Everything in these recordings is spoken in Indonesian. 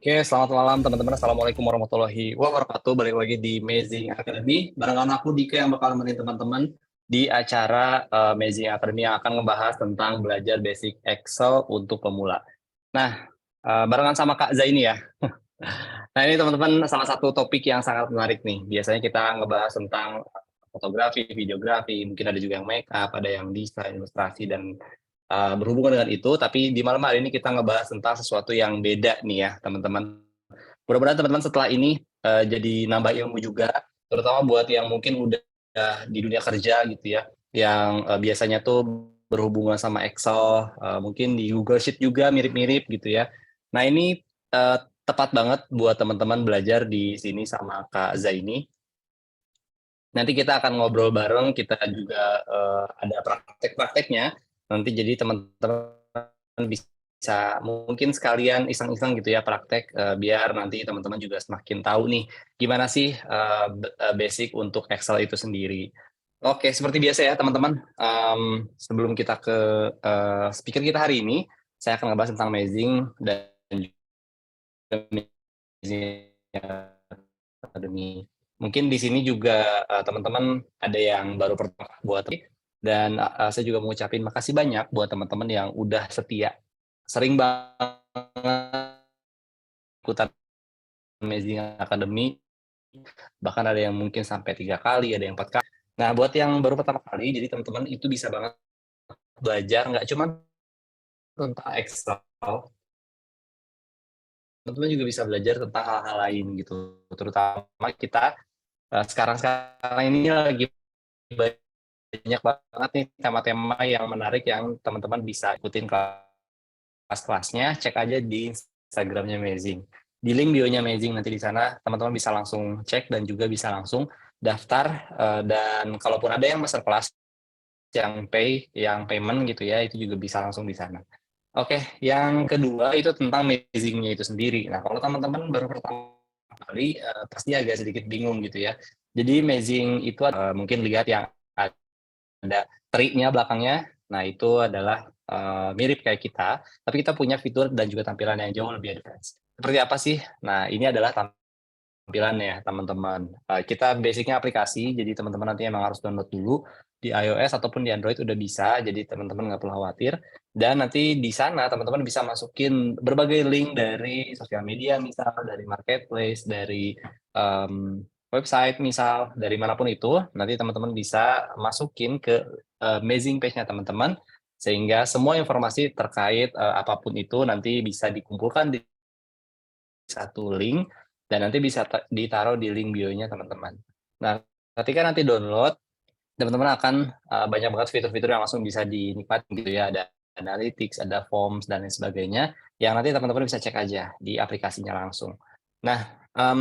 Oke, selamat malam teman-teman. Assalamualaikum warahmatullahi wabarakatuh. Balik lagi di Amazing Academy. Barengan aku Dika yang bakal nemenin teman-teman di acara Amazing Academy yang akan ngebahas tentang belajar basic Excel untuk pemula. Nah, barengan sama Kak Zaini ya. Nah, ini teman-teman salah satu topik yang sangat menarik nih. Biasanya kita ngebahas tentang fotografi, videografi, mungkin ada juga yang make up, ada yang desain, ilustrasi, dan berhubungan dengan itu. Tapi di malam hari ini kita ngebahas tentang sesuatu yang beda nih ya, teman-teman. Mudah-mudahan teman-teman setelah ini jadi nambah ilmu juga, terutama buat yang mungkin udah di dunia kerja gitu ya, yang biasanya tuh berhubungan sama Excel, mungkin di Google Sheet juga mirip-mirip gitu ya. Nah ini tepat banget buat teman-teman belajar di sini sama Kak Zaini. Nanti kita akan ngobrol bareng, kita juga ada praktek-prakteknya. Nanti jadi teman-teman bisa mungkin sekalian iseng-iseng gitu ya praktek, biar nanti teman-teman juga semakin tahu nih gimana sih basic untuk Excel itu sendiri. Oke, seperti biasa ya teman-teman, sebelum kita ke speaker kita hari ini, saya akan ngebahas tentang Amazing dan juga Amazing Academy. Mungkin di sini juga teman-teman ada yang baru pertama buat dan saya juga mau ucapin makasih banyak buat teman-teman yang udah setia, sering banget ikutan Amazing Academy, bahkan ada yang mungkin sampai 3 kali, ada yang 4 kali. Nah, buat yang baru pertama kali, jadi teman-teman itu bisa banget belajar nggak cuma tentang Excel, teman-teman juga bisa belajar tentang hal-hal lain gitu. Terutama kita sekarang-sekarang ini lagi banyak banget nih tema-tema yang menarik yang teman-teman bisa ikutin kelas-kelasnya, cek aja di Instagramnya Amazing. Di link bio-nya Amazing nanti di sana teman-teman bisa langsung cek dan juga bisa langsung daftar, dan kalaupun ada yang masterclass yang yang payment gitu ya, itu juga bisa langsung di sana. Oke, yang kedua itu tentang Amazing-nya itu sendiri. Nah, kalau teman-teman baru pertama kali, pasti agak sedikit bingung gitu ya. Jadi Amazing itu mungkin lihat yang ada triknya belakangnya. Nah, itu adalah mirip kayak kita, tapi kita punya fitur dan juga tampilan yang jauh lebih advance. Seperti apa sih? Nah, ini adalah tampilannya, teman-teman. Kita basicnya aplikasi, jadi teman-teman nanti emang harus download dulu di iOS ataupun di Android udah bisa, jadi teman-teman nggak perlu khawatir. Dan nanti di sana teman-teman bisa masukin berbagai link dari sosial media, misal dari marketplace, dari website, misal dari manapun itu, nanti teman-teman bisa masukin ke Amazing page-nya teman-teman, sehingga semua informasi terkait apapun itu nanti bisa dikumpulkan di satu link dan nanti bisa ditaruh di link bio-nya teman-teman. Nah, ketika nanti download, teman-teman akan banyak banget fitur-fitur yang langsung bisa dinikmati gitu ya, ada analytics, ada forms dan lain sebagainya, yang nanti teman-teman bisa cek aja di aplikasinya langsung. Nah,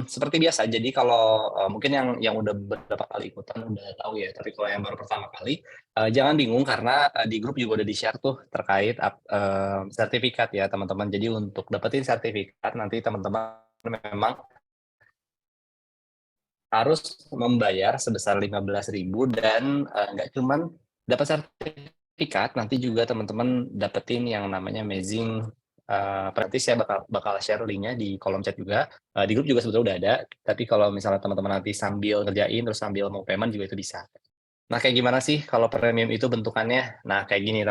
seperti biasa, jadi kalau mungkin yang udah beberapa kali ikutan udah tahu ya, tapi kalau yang baru pertama kali, jangan bingung karena di grup juga udah di-share tuh terkait sertifikat ya teman-teman. Jadi untuk dapetin sertifikat nanti teman-teman memang harus membayar sebesar 15.000 dan nggak cuman dapat sertifikat, nanti juga teman-teman dapetin yang namanya Amazing, nanti saya bakal share linknya di kolom chat juga, di grup juga sebetulnya udah ada, tapi kalau misalnya teman-teman nanti sambil ngerjain, terus sambil mau payment juga itu bisa. Nah, kayak gimana sih kalau premium itu bentukannya? Nah, kayak gini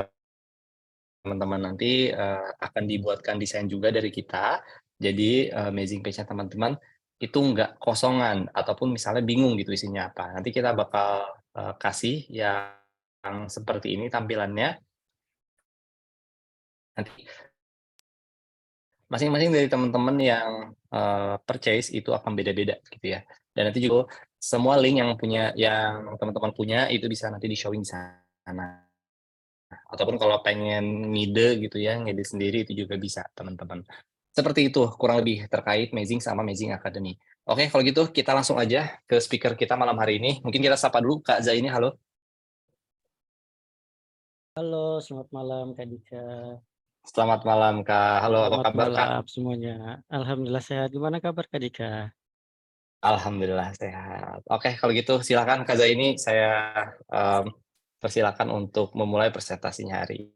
teman-teman, nanti akan dibuatkan desain juga dari kita. Jadi Amazing page-nya teman-teman itu nggak kosongan ataupun misalnya bingung gitu isinya apa. Nanti kita bakal kasih yang seperti ini tampilannya. Nanti masing-masing dari teman-teman yang purchase itu akan beda-beda gitu ya. Dan nanti juga semua link yang teman-teman punya itu bisa nanti di-showing di sana. Ataupun kalau pengen ngide gitu ya, ngedit sendiri itu juga bisa teman-teman. Seperti itu kurang lebih terkait Amazing sama Amazing Academy. Oke, kalau gitu kita langsung aja ke speaker kita malam hari ini. Mungkin kita sapa dulu Kak Zaini, halo. Halo, selamat malam Kak Dika. Selamat malam Kak, halo apa Selamat kabar Kak? malam semuanya. Alhamdulillah sehat. Gimana kabar Kak Dika? Alhamdulillah sehat. Oke, kalau gitu silakan Kak Zaini, saya mmm, persilakan untuk memulai presentasinya hari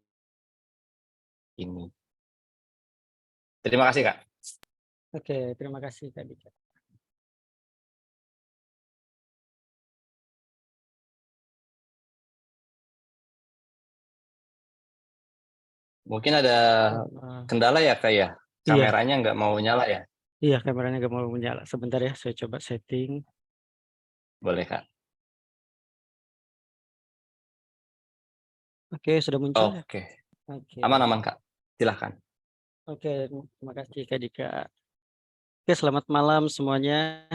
ini. Terima kasih Kak. Oke, terima kasih Kak Dika. Mungkin ada Heeh. kendala ya Kak ya? Iya Kameranya nggak mau nyala ya? iya, kameranya nggak mau menyala. Sebentar ya, saya coba setting. Boleh Kak. Oke, sudah muncul ya? Oke, Oke. aman-aman Kak. Silahkan. Oke, terima kasih Kak Dika. Oke, selamat malam semuanya.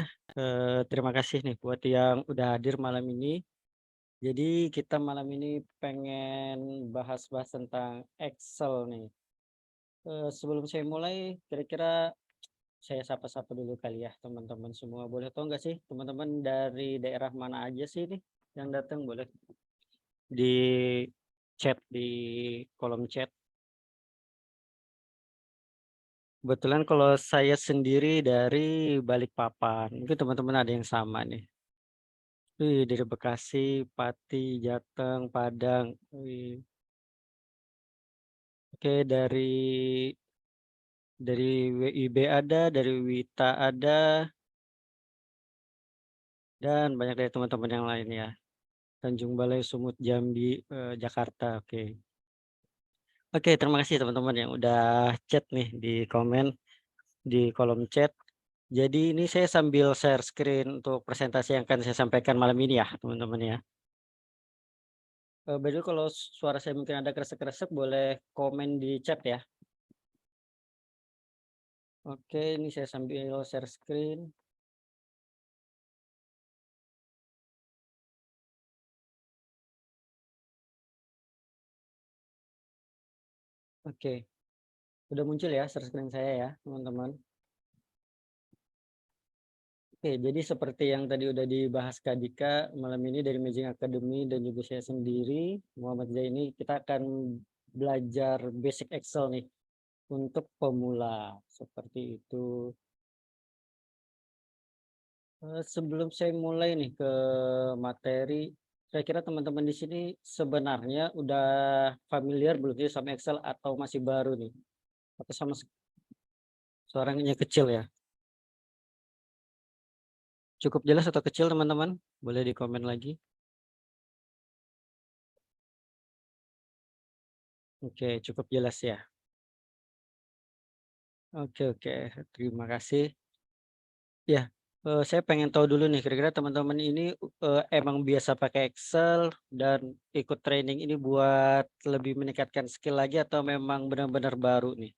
Terima kasih nih buat yang udah hadir malam ini. Jadi kita malam ini pengen bahas-bahas tentang Excel nih. Sebelum saya mulai, kira-kira saya sapa-sapa dulu kali ya teman-teman semua. Boleh tahu nggak sih teman-teman dari daerah mana aja sih nih yang datang? Boleh di chat di kolom chat. Kebetulan kalau saya sendiri dari Balikpapan. Mungkin teman-teman ada yang sama nih. Wih, dari Bekasi, Pati, Jateng, Padang. Wih. Oke, dari WIB ada, dari Wita ada, dan banyak dari teman-teman yang lain ya. Tanjung Balai, Sumut, Jambi, Jakarta. Oke. Oke, terima kasih teman-teman yang udah chat nih di komen di kolom chat. Jadi ini saya sambil share screen untuk presentasi yang akan saya sampaikan malam ini ya, teman-teman ya. By the way kalau suara saya mungkin ada kresek-kresek boleh komen di chat ya. Oke, ini saya sambil share screen. Oke, udah muncul ya share screen saya ya, teman-teman. Oke, jadi seperti yang tadi udah dibahas Kak Dika, malam ini dari Magic Academy dan juga saya sendiri, Muhammad Zaini, kita akan belajar basic Excel nih untuk pemula, seperti itu. Sebelum saya mulai nih ke materi, saya kira teman-teman di sini sebenarnya udah familiar belum sih sama Excel atau masih baru nih? Atau sama suaranya kecil ya? Cukup jelas atau kecil teman-teman? Boleh di komen lagi. Oke, cukup jelas ya. Oke oke, terima kasih. Ya, saya pengen tahu dulu nih kira-kira teman-teman ini, emang biasa pakai Excel dan ikut training ini buat lebih meningkatkan skill lagi atau memang benar-benar baru nih?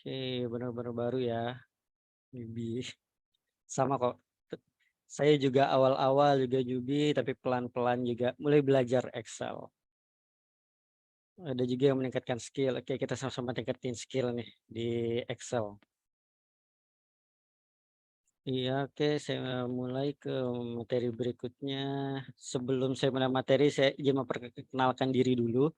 Oke, benar-benar baru ya, newbie. Sama kok, te saya juga awal-awal juga newbie tapi pelan-pelan juga mulai belajar Excel. Ada juga yang meningkatkan skill, oke kita sama-sama tingkatin skill nih di Excel. Iya, oke, saya mulai ke materi berikutnya. Sebelum saya mulai materi, saya izin memperkenalkan diri dulu.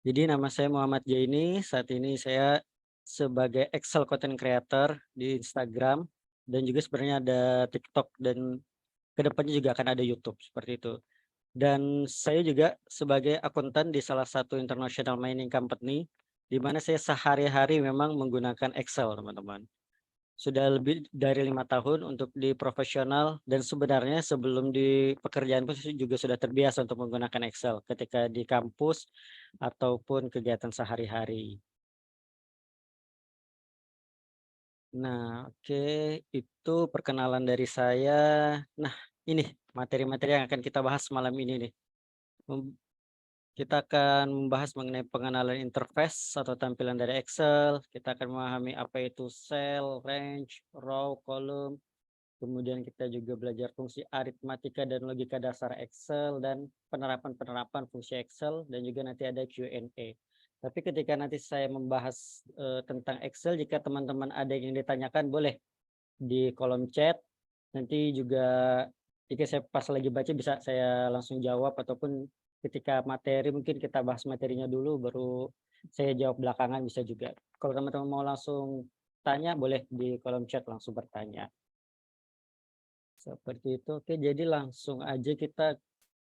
Jadi nama saya Muhammad Jaini, saat ini saya sebagai Excel content creator di Instagram dan juga sebenarnya ada TikTok dan kedepannya juga akan ada YouTube seperti itu. Dan saya juga sebagai akuntan di salah satu international mining company, di mana saya sehari-hari memang menggunakan Excel, teman-teman. Sudah lebih dari 5 tahun untuk di profesional dan sebenarnya sebelum di pekerjaan pun saya juga sudah terbiasa untuk menggunakan Excel ketika di kampus ataupun kegiatan sehari-hari. Nah, oke, itu perkenalan dari saya. Nah, ini materi-materi yang akan kita bahas malam ini nih. Mem Kita akan membahas mengenai pengenalan interface atau tampilan dari Excel, kita akan memahami apa itu cell, range, row, column. Kemudian kita juga belajar fungsi aritmatika dan logika dasar Excel dan penerapan-penerapan fungsi Excel dan juga nanti ada Q&A. Tapi ketika nanti saya membahas tentang Excel, jika teman-teman ada yang ditanyakan boleh di kolom chat. Nanti juga jika saya pas lagi baca bisa saya langsung jawab ataupun ketika materi mungkin kita bahas materinya dulu baru saya jawab belakangan bisa juga. Kalau teman-teman mau langsung tanya boleh di kolom chat langsung bertanya. Seperti itu. Oke, jadi langsung aja kita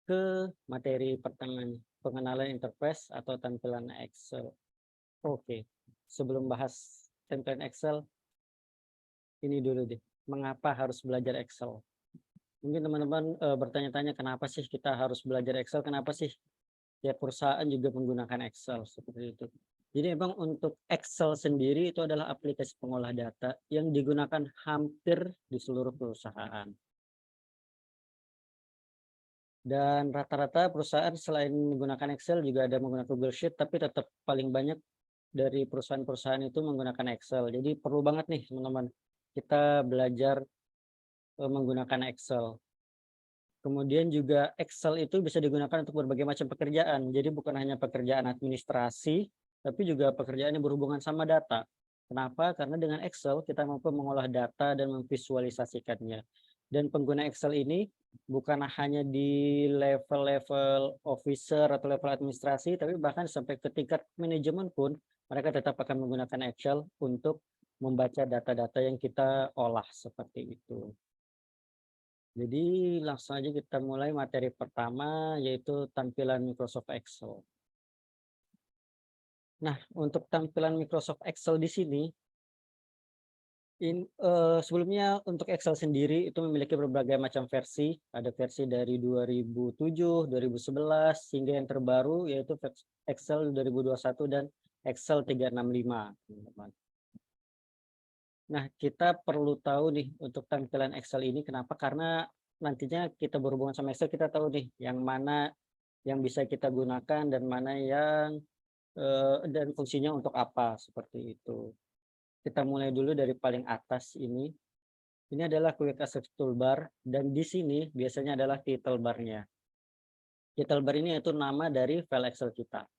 ke materi pertama nih, pengenalan interface atau tampilan Excel. Oke, sebelum bahas template Excel, ini dulu deh, mengapa harus belajar Excel? Mungkin teman-teman bertanya-tanya kenapa sih kita harus belajar Excel, kenapa sih tiap perusahaan juga menggunakan Excel seperti itu. Jadi memang untuk Excel sendiri itu adalah aplikasi pengolah data yang digunakan hampir di seluruh perusahaan. Dan rata-rata perusahaan selain menggunakan Excel juga ada menggunakan Google Sheet, tapi tetap paling banyak dari perusahaan-perusahaan itu menggunakan Excel. Jadi perlu banget nih teman-teman kita belajar menggunakan Excel. Kemudian juga Excel itu bisa digunakan untuk berbagai macam pekerjaan. Jadi bukan hanya pekerjaan administrasi, tapi juga pekerjaan yang berhubungan sama data. Kenapa? Karena dengan Excel kita mampu mengolah data dan memvisualisasikannya. Dan pengguna Excel ini bukan hanya di level-level officer atau level administrasi, tapi bahkan sampai ke tingkat manajemen pun mereka tetap akan menggunakan Excel untuk membaca data-data yang kita olah seperti itu. Jadi langsung aja kita mulai materi pertama, yaitu tampilan Microsoft Excel. Nah, untuk tampilan Microsoft Excel di sini, sebelumnya untuk Excel sendiri itu memiliki berbagai macam versi. Ada versi dari 2007, 2011, hingga yang terbaru yaitu Excel 2021 dan Excel 365, teman-teman. Nah, kita perlu tahu nih untuk tampilan Excel ini kenapa? Karena nantinya kita berhubungan sama Excel, kita tahu nih yang mana yang bisa kita gunakan dan mana yang dan fungsinya untuk apa, seperti itu. Kita mulai dulu dari paling atas ini. Ini adalah Quick Access Toolbar dan di sini biasanya adalah title bar-nya. Title bar ini yaitu nama dari file Excel kita.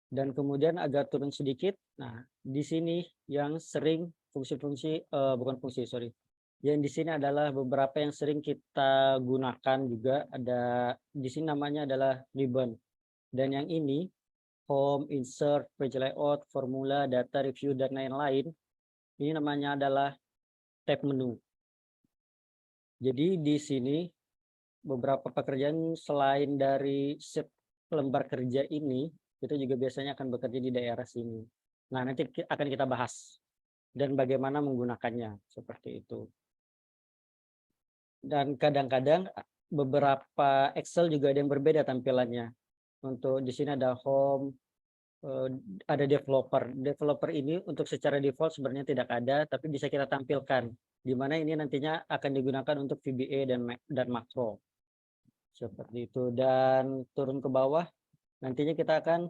Dan kemudian agak turun sedikit. Nah, di sini yang sering fungsi-fungsi bukan fungsi, sorry. Yang di sini adalah beberapa yang sering kita gunakan juga. Ada di sini namanya adalah ribbon. Dan yang ini home, insert, page layout, formula, data review dan lain-lain. Ini namanya adalah tab menu. Jadi di sini beberapa pekerjaan selain dari set lembar kerja ini itu juga biasanya akan bekerja di daerah sini. Nah, nanti akan kita bahas dan bagaimana menggunakannya seperti itu. Dan kadang-kadang beberapa Excel juga ada yang berbeda tampilannya. Untuk di sini ada home, ada developer. Developer ini untuk secara default sebenarnya tidak ada, tapi bisa kita tampilkan. Di mana ini nantinya akan digunakan untuk VBA dan makro. Seperti itu. Dan turun ke bawah, nantinya kita akan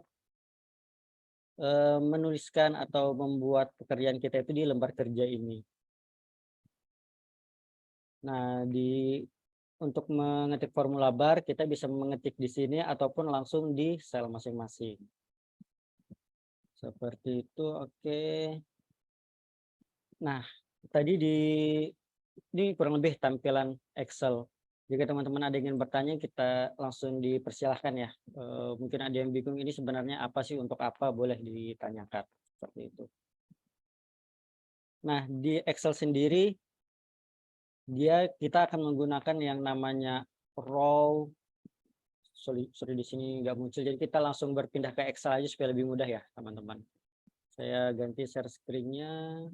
menuliskan atau membuat pekerjaan kita itu di lembar kerja ini. Nah, untuk mengetik formula bar, kita bisa mengetik di sini ataupun langsung di sel masing-masing. Seperti itu, oke. Nah, tadi ini kurang lebih tampilan Excel. Jika teman-teman ada yang ingin bertanya, kita langsung dipersilahkan ya. Mungkin ada yang bingung ini sebenarnya apa sih, untuk apa, boleh ditanyakan. Seperti itu. Nah, di Excel sendiri, kita akan menggunakan yang namanya row. Sorry di sini nggak muncul. Jadi kita langsung berpindah ke Excel aja supaya lebih mudah ya, teman-teman. Saya ganti share screen-nya.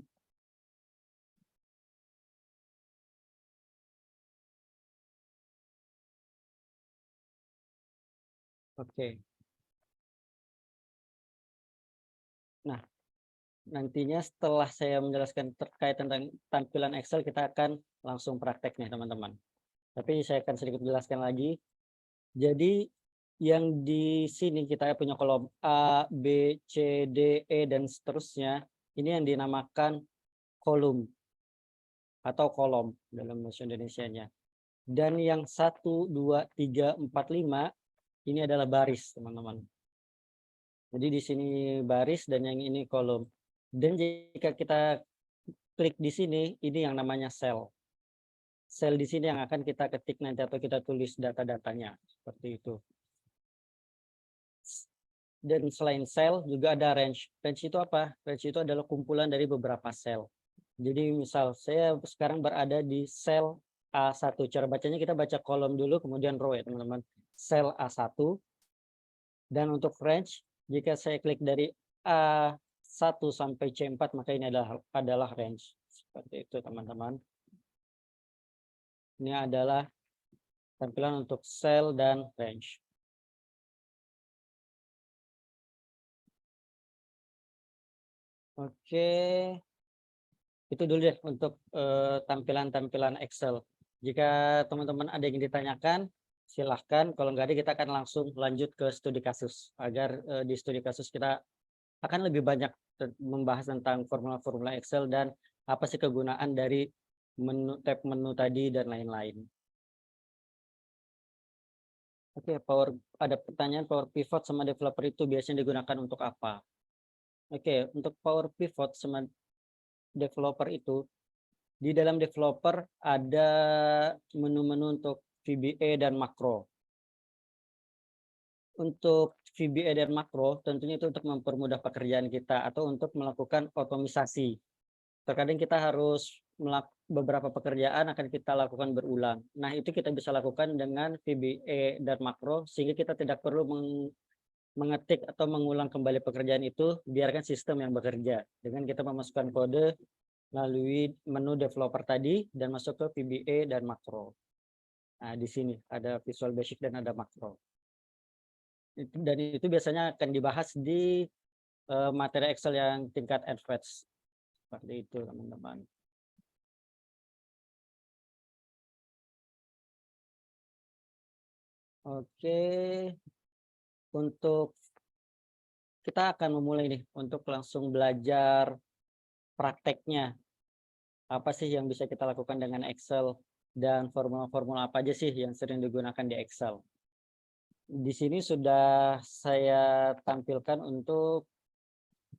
Oke. Nah, nantinya setelah saya menjelaskan terkait tentang tampilan Excel, kita akan langsung praktek nih, teman-teman. Tapi saya akan sedikit jelaskan lagi. Jadi yang di sini kita punya kolom A, B, C, D, E, dan seterusnya. Ini yang dinamakan kolom atau kolom dalam bahasa Indonesianya. Dan yang 1, 2, 3, 4, 5 ini adalah baris, teman-teman. Jadi di sini baris dan yang ini kolom. Dan jika kita klik di sini, ini yang namanya sel. Sel di sini yang akan kita ketik nanti atau kita tulis data-datanya, seperti itu. Dan selain sel juga ada range. Range itu apa? Range itu adalah kumpulan dari beberapa sel. Jadi misal saya sekarang berada di sel A1. Cara bacanya kita baca kolom dulu kemudian row ya, teman-teman. Sel A1. Dan untuk range Jika saya klik dari A1 sampai C4, maka ini adalah range. Seperti itu, teman-teman. Ini adalah tampilan untuk cell dan range. Oke, itu dulu deh untuk tampilan-tampilan Excel. Jika teman-teman ada yang ditanyakan, silahkan. Kalau nggak ada, kita akan langsung lanjut ke studi kasus. Agar di studi kasus kita akan lebih banyak membahas tentang formula-formula Excel dan apa sih kegunaan dari tab menu tadi dan lain-lain. Oke, ada pertanyaan power pivot sama developer itu biasanya digunakan untuk apa? Oke, untuk power pivot sama developer itu, di dalam developer ada menu-menu untuk VBA dan makro. Untuk VBA dan makro tentunya itu untuk mempermudah pekerjaan kita atau untuk melakukan otomisasi. Terkadang kita harus beberapa pekerjaan akan kita lakukan berulang. Nah, itu kita bisa lakukan dengan VBA dan makro sehingga kita tidak perlu mengetik atau mengulang kembali pekerjaan itu, biarkan sistem yang bekerja. Dengan kita memasukkan kode melalui menu developer tadi dan masuk ke VBA dan makro. Nah, di sini ada Visual Basic dan ada makro. Dan itu biasanya akan dibahas di materi Excel yang tingkat advanced. Seperti itu, teman-teman. Oke, untuk kita akan memulai nih untuk langsung belajar prakteknya. Apa sih yang bisa kita lakukan dengan Excel dan formula-formula apa aja sih yang sering digunakan di Excel. Di sini sudah saya tampilkan untuk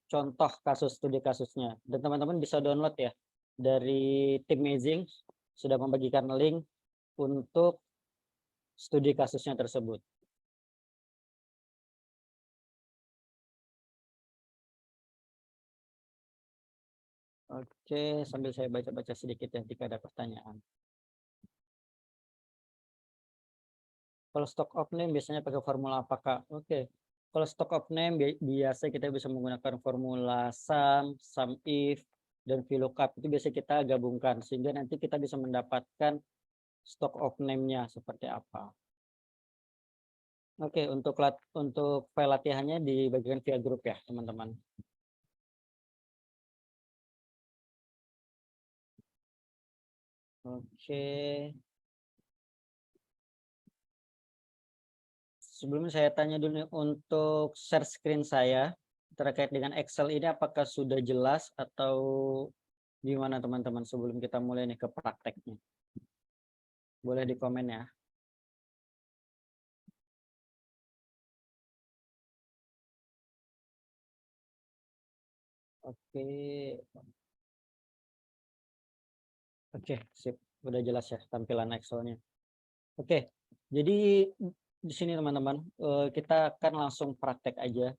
contoh kasus studi kasusnya dan teman-teman bisa download ya dari tim Amazing sudah membagikan link untuk studi kasusnya tersebut. Oke, sambil saya baca-baca sedikit ya jika ada pertanyaan. Kalau stock of name biasanya pakai formula apakah? Oke. Kalau stock of name biasa kita bisa menggunakan formula sum if, dan VLOOKUP. Itu biasa kita gabungkan sehingga nanti kita bisa mendapatkan stock of name-nya seperti apa. Oke, untuk file latihannya dibagikan via grup ya, teman-teman. Oke. Sebelumnya saya tanya dulu nih, untuk share screen saya terkait dengan Excel ini apakah sudah jelas atau gimana teman-teman sebelum kita mulai nih ke prakteknya? Boleh di komen ya. Oke. Oke, sip. Udah jelas ya tampilan Excel-nya. Oke. Jadi di sini teman-teman, kita akan langsung praktek aja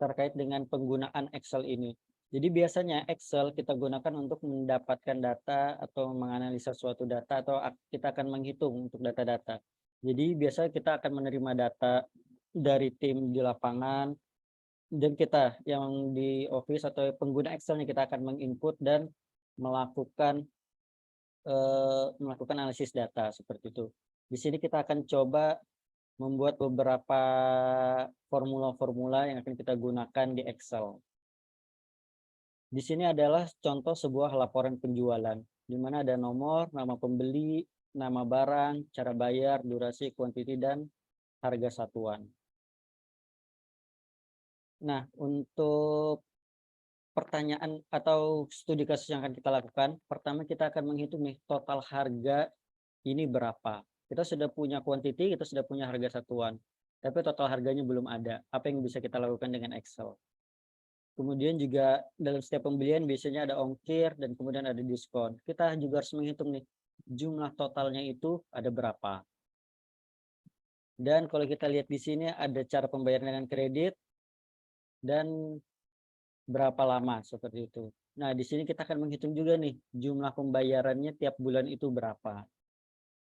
terkait dengan penggunaan Excel ini. Jadi biasanya Excel kita gunakan untuk mendapatkan data atau menganalisa suatu data atau kita akan menghitung untuk data-data. Jadi biasanya kita akan menerima data dari tim di lapangan dan kita yang di office atau pengguna Excel-nya kita akan menginput dan melakukan analisis data seperti itu. Di sini kita akan coba membuat beberapa formula-formula yang akan kita gunakan di Excel. Di sini adalah contoh sebuah laporan penjualan, di mana ada nomor, nama pembeli, nama barang, cara bayar, durasi, kuantiti, dan harga satuan. Nah, untuk pertanyaan atau studi kasus yang akan kita lakukan, pertama kita akan menghitung nih total harga ini berapa. Kita sudah punya kuantiti, kita sudah punya harga satuan, tapi total harganya belum ada. Apa yang bisa kita lakukan dengan Excel? Kemudian juga dalam setiap pembelian biasanya ada ongkir dan kemudian ada diskon. Kita juga harus menghitung nih jumlah totalnya itu ada berapa. Dan kalau kita lihat di sini ada cara pembayaran dengan kredit dan berapa lama seperti itu. Nah, di sini kita akan menghitung juga nih jumlah pembayarannya tiap bulan itu berapa.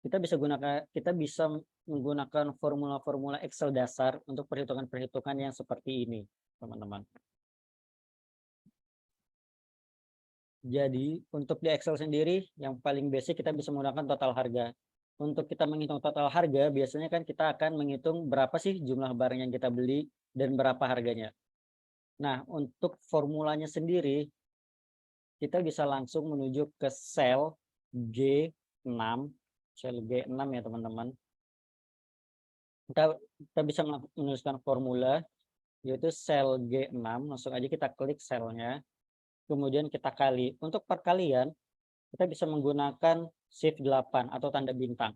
kita bisa menggunakan formula-formula Excel dasar untuk perhitungan-perhitungan yang seperti ini, teman-teman. Jadi untuk di Excel sendiri yang paling basic kita bisa menggunakan total harga. Untuk kita menghitung total harga, biasanya kan kita akan menghitung berapa sih jumlah barang yang kita beli dan berapa harganya. Nah, untuk formulanya sendiri, kita bisa langsung menuju ke sel G6, sel G6 ya teman-teman. Kita bisa menuliskan formula, yaitu sel G6, langsung aja kita klik selnya, kemudian kita kali. Untuk perkalian, kita bisa menggunakan shift 8 atau tanda bintang.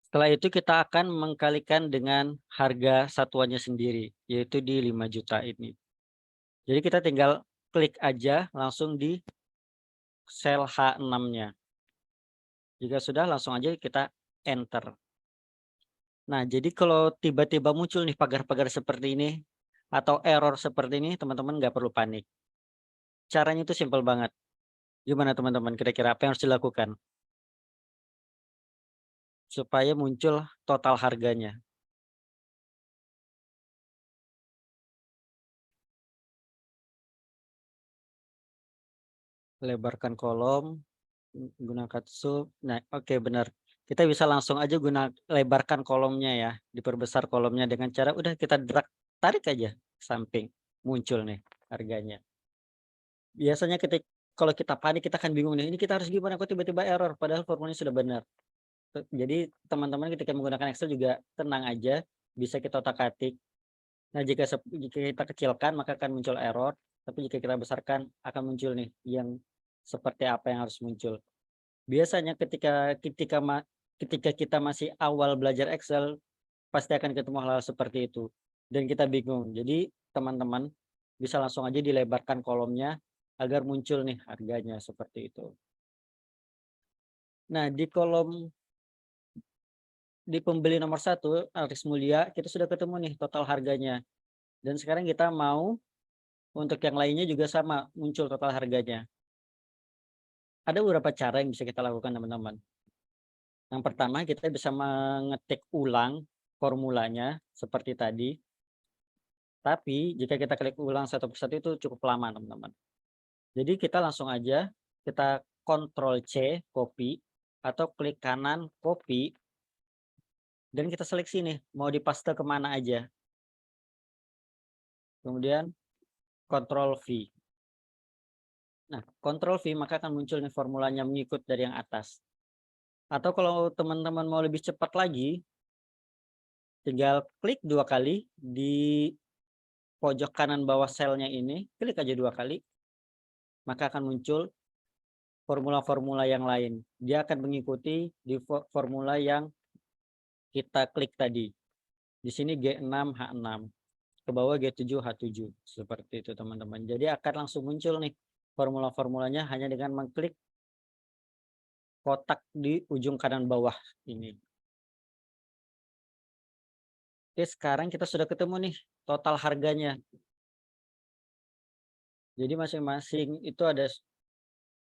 Setelah itu kita akan mengkalikan dengan harga satuannya sendiri, yaitu di 5 juta ini. Jadi kita tinggal klik aja langsung di sel H6-nya. Jika sudah, langsung aja kita enter. Nah, jadi kalau tiba-tiba muncul nih pagar-pagar seperti ini atau error seperti ini, teman-teman nggak perlu panik. Caranya itu simpel banget. Gimana teman-teman, kira-kira apa yang harus dilakukan supaya muncul total harganya? Lebarkan kolom, gunakan sub. Nah, oke benar. Kita bisa langsung aja lebarkan kolomnya ya, diperbesar kolomnya dengan cara udah kita drag, tarik aja ke samping, muncul nih harganya. Biasanya kalau kita panik kita akan bingung nih, ini kita harus gimana kok tiba-tiba error padahal formulanya sudah benar. Jadi teman-teman ketika menggunakan Excel juga tenang aja, bisa kita otak-atik. Nah, jika kita kecilkan maka akan muncul error, tapi jika kita besarkan akan muncul nih yang seperti apa yang harus muncul. Biasanya ketika kita masih awal belajar Excel, pasti akan ketemu hal-hal seperti itu dan kita bingung. Jadi teman-teman bisa langsung aja dilebarkan kolomnya agar muncul nih harganya seperti itu. Nah, di pembeli nomor 1, Aris Mulia, kita sudah ketemu nih total harganya. Dan sekarang kita mau untuk yang lainnya juga sama, muncul total harganya. Ada beberapa cara yang bisa kita lakukan teman-teman. Yang pertama, kita bisa mengetik ulang formulanya seperti tadi. Tapi jika kita klik ulang satu persatu itu cukup lama teman-teman. Jadi kita langsung aja, kita Ctrl C, copy, atau klik kanan, copy, dan kita seleksi nih, mau dipaste kemana aja. Kemudian Ctrl V. Nah, Ctrl V maka akan muncul nih formulanya mengikut dari yang atas. Atau kalau teman-teman mau lebih cepat lagi, tinggal klik 2 kali di pojok kanan bawah selnya ini, klik aja 2 kali, maka akan muncul formula-formula yang lain. Dia akan mengikuti di formula yang kita klik tadi. Di sini G6, H6. Ke bawah G7, H7. Seperti itu teman-teman. Jadi akan langsung muncul nih formula-formulanya hanya dengan mengklik kotak di ujung kanan bawah ini. Oke, sekarang kita sudah ketemu nih total harganya. Jadi masing-masing itu ada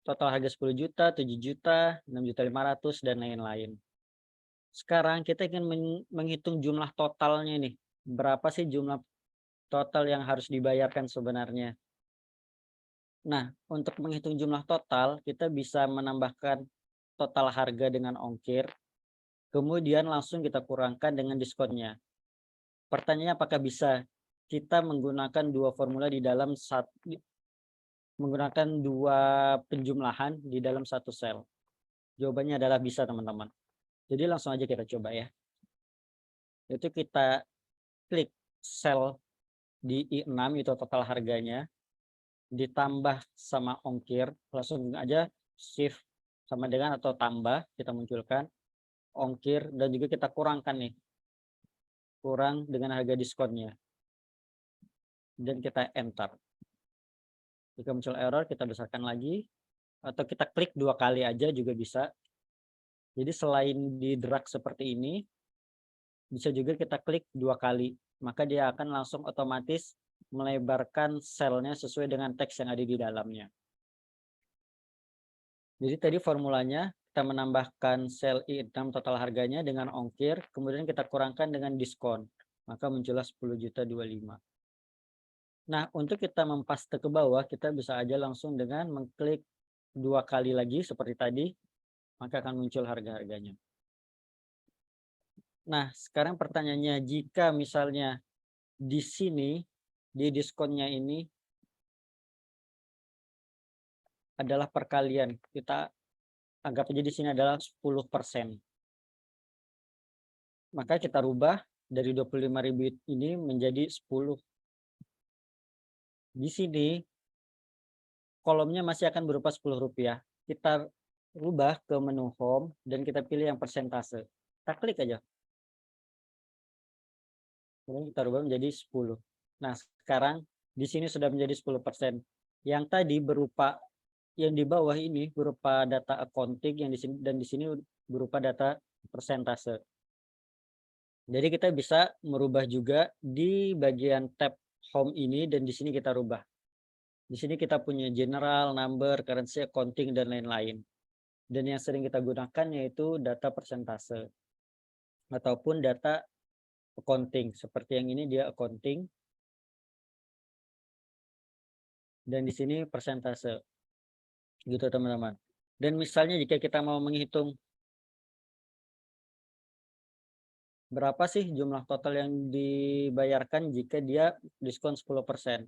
total harga 10 juta, 7 juta, 6.500.000 dan lain-lain. Sekarang kita ingin menghitung jumlah totalnya nih. Berapa sih jumlah total yang harus dibayarkan sebenarnya? Nah, untuk menghitung jumlah total, kita bisa menambahkan total harga dengan ongkir, kemudian langsung kita kurangkan dengan diskonnya. Pertanyaannya apakah bisa kita menggunakan dua formula menggunakan dua penjumlahan di dalam satu sel? Jawabannya adalah bisa teman-teman. Jadi langsung aja kita coba ya. Itu kita klik sel di I6 itu total harganya, ditambah sama ongkir, langsung aja shift sama dengan atau tambah, kita munculkan ongkir dan juga kita kurangkan nih, kurang dengan harga diskonnya, dan kita enter. Jika muncul error kita besarkan lagi, atau kita klik 2 kali aja juga bisa. Jadi selain di drag seperti ini, bisa juga kita klik 2 kali, maka dia akan langsung otomatis melebarkan selnya sesuai dengan teks yang ada di dalamnya. Jadi tadi formulanya kita menambahkan sel I6 total harganya dengan ongkir, kemudian kita kurangkan dengan diskon, maka muncullah 10.025. Nah, untuk kita mempaste ke bawah, kita bisa aja langsung dengan mengklik 2 kali lagi seperti tadi, maka akan muncul harga-harganya. Nah, sekarang pertanyaannya, jika misalnya di sini, di diskonnya ini adalah perkalian, kita anggap aja di sini adalah 10%. Maka kita rubah dari 25.000 ini menjadi 10. Di sini kolomnya masih akan berupa Rp10. Kita rubah ke menu home dan kita pilih yang persentase. Kita klik aja. Kemudian kita rubah menjadi 10. Nah, sekarang di sini sudah menjadi 10%. Yang tadi berupa yang di bawah ini berupa data accounting, yang di sini dan di sini berupa data persentase. Jadi kita bisa merubah juga di bagian tab home ini dan di sini kita rubah. Di sini kita punya general, number, currency, accounting, dan lain-lain. Dan yang sering kita gunakan yaitu data persentase ataupun data accounting. Seperti yang ini dia accounting. Dan di sini persentase. Gitu teman-teman. Dan misalnya jika kita mau menghitung berapa sih jumlah total yang dibayarkan jika dia diskon 10%.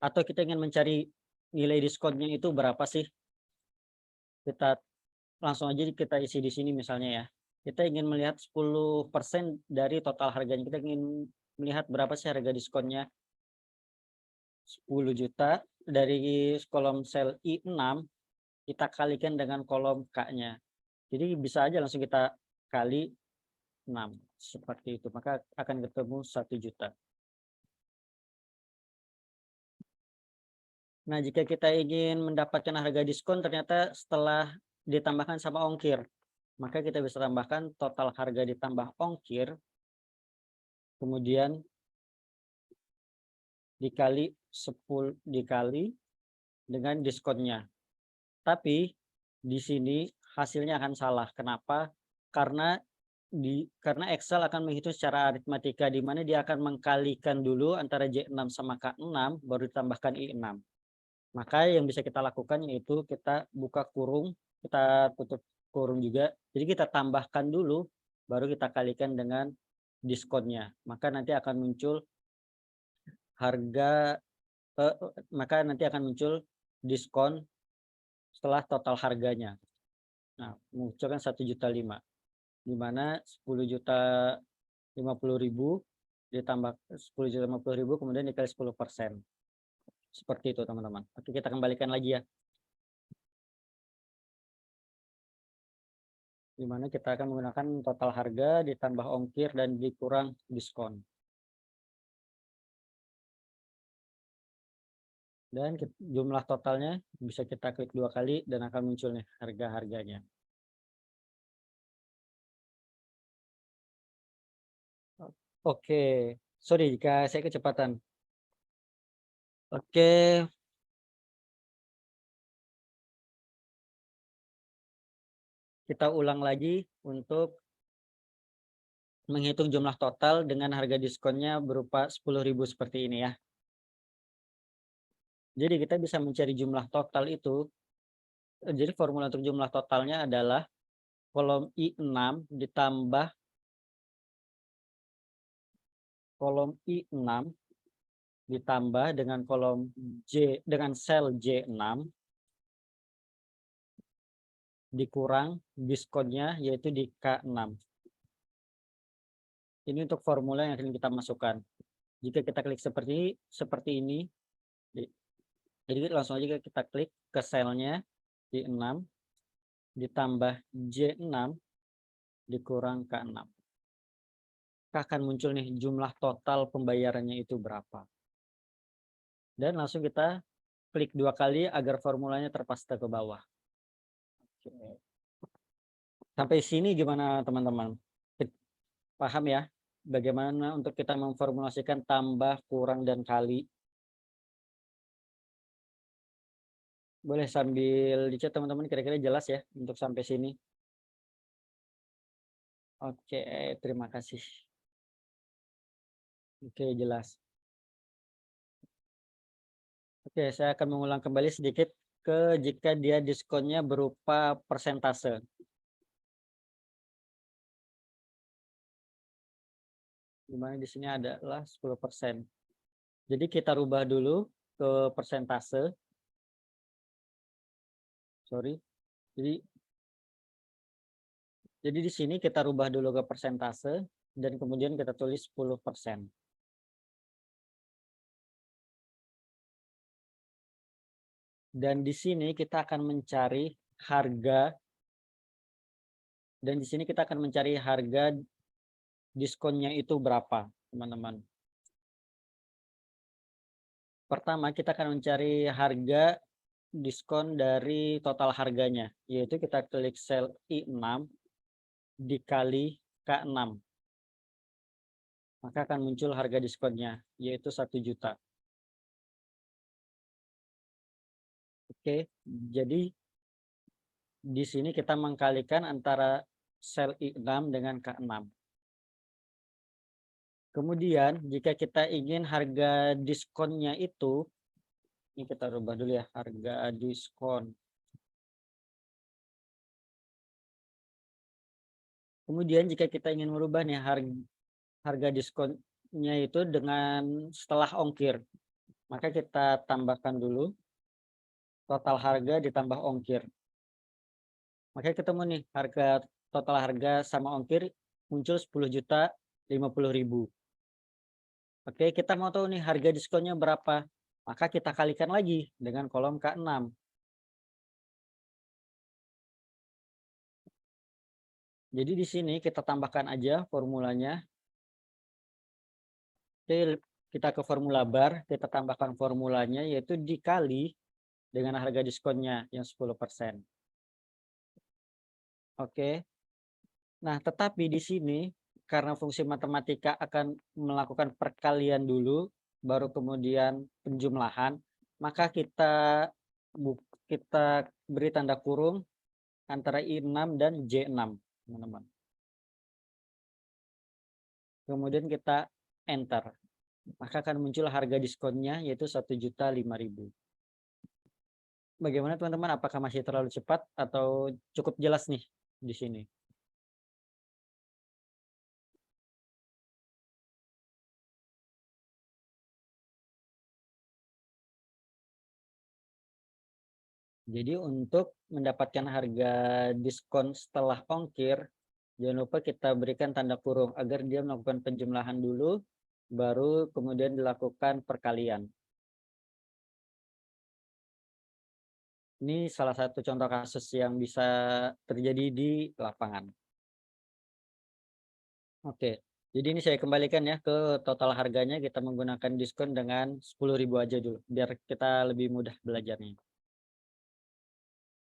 Atau kita ingin mencari nilai diskonnya itu berapa sih? Kita langsung aja kita isi di sini misalnya ya. Kita ingin melihat 10% dari total harganya. Kita ingin melihat berapa sih harga diskonnya. 10 juta dari kolom sel I6 kita kalikan dengan kolom K-nya. Jadi bisa aja langsung kita kali 6 seperti itu, maka akan ketemu 1 juta. Nah, jika kita ingin mendapatkan harga diskon ternyata setelah ditambahkan sama ongkir, maka kita bisa tambahkan total harga ditambah ongkir, kemudian dikali 10 dikali dengan diskonnya. Tapi di sini hasilnya akan salah. Kenapa? Karena Excel akan menghitung secara aritmatika di mana dia akan mengkalikan dulu antara J6 sama K6 baru ditambahkan I6. Maka yang bisa kita lakukan yaitu kita buka kurung, kita tutup kurung juga. Jadi kita tambahkan dulu baru kita kalikan dengan diskonnya. Maka nanti akan muncul harga maka nanti akan muncul diskon setelah total harganya. Nah, munculkan 1.005.000, di mana 10.050.000 ditambah 10.050.000 kemudian dikali 10%. Seperti itu teman-teman. Oke, kita kembalikan lagi ya. Di mana kita akan menggunakan total harga ditambah ongkir dan dikurang diskon. Dan jumlah totalnya bisa kita klik 2 kali dan akan muncul nih harga-harganya. Oke, sorry jika saya kecepatan. Oke, kita ulang lagi untuk menghitung jumlah total dengan harga diskonnya berupa 10.000 seperti ini ya. Jadi kita bisa mencari jumlah total itu. Jadi formula untuk jumlah totalnya adalah kolom I6 ditambah kolom I6 ditambah dengan kolom dengan sel J6 dikurang diskonnya yaitu di K6. Ini untuk formula yang akan kita masukkan. Jika kita klik seperti ini, jadi langsung aja kita klik ke selnya I6 ditambah J6 dikurang K6. Akan muncul nih jumlah total pembayarannya itu berapa. Dan langsung kita klik 2 kali agar formulanya terpaste ke bawah. Oke. Sampai sini gimana teman-teman? Paham ya? Bagaimana untuk kita memformulasikan tambah, kurang, dan kali? Boleh sambil di-chat teman-teman kira-kira jelas ya untuk sampai sini? Oke, terima kasih. Oke, jelas. Oke, saya akan mengulang kembali sedikit ke jika dia diskonnya berupa persentase. Di mana di sini adalah 10%. Jadi kita rubah dulu ke persentase. Sorry. Jadi di sini kita rubah dulu ke persentase dan kemudian kita tulis 10%. Dan di sini kita akan mencari harga, dan di sini kita akan mencari harga diskonnya itu berapa, teman-teman. Pertama, kita akan mencari harga diskon dari total harganya, yaitu kita klik sel I6 dikali K6. Maka akan muncul harga diskonnya, yaitu 1 juta. Oke, jadi di sini kita mengkalikan antara sel I6 dengan K6. Kemudian jika kita ingin harga diskonnya itu, ini kita rubah dulu ya, harga diskon. Kemudian jika kita ingin merubah nih harga diskonnya itu dengan setelah ongkir, maka kita tambahkan dulu total harga ditambah ongkir. Maka ketemu nih harga total harga sama ongkir muncul 10.050.000. Oke, kita mau tahu nih harga diskonnya berapa. Maka kita kalikan lagi dengan kolom K6. Jadi di sini kita tambahkan aja formulanya. Oke, kita ke formula bar, kita tambahkan formulanya yaitu dikali dengan harga diskonnya yang 10%. Oke. Nah, tetapi di sini karena fungsi matematika akan melakukan perkalian dulu, baru kemudian penjumlahan, maka kita beri tanda kurung antara I6 dan J6, teman-teman. Kemudian kita enter. Maka akan muncul harga diskonnya yaitu 1.005.000. Bagaimana teman-teman? Apakah masih terlalu cepat atau cukup jelas nih di sini? Jadi untuk mendapatkan harga diskon setelah ongkir, jangan lupa kita berikan tanda kurung agar dia melakukan penjumlahan dulu, baru kemudian dilakukan perkalian. Ini salah satu contoh kasus yang bisa terjadi di lapangan. Oke, jadi ini saya kembalikan ya ke total harganya, kita menggunakan diskon dengan 10.000 aja dulu, biar kita lebih mudah belajarnya.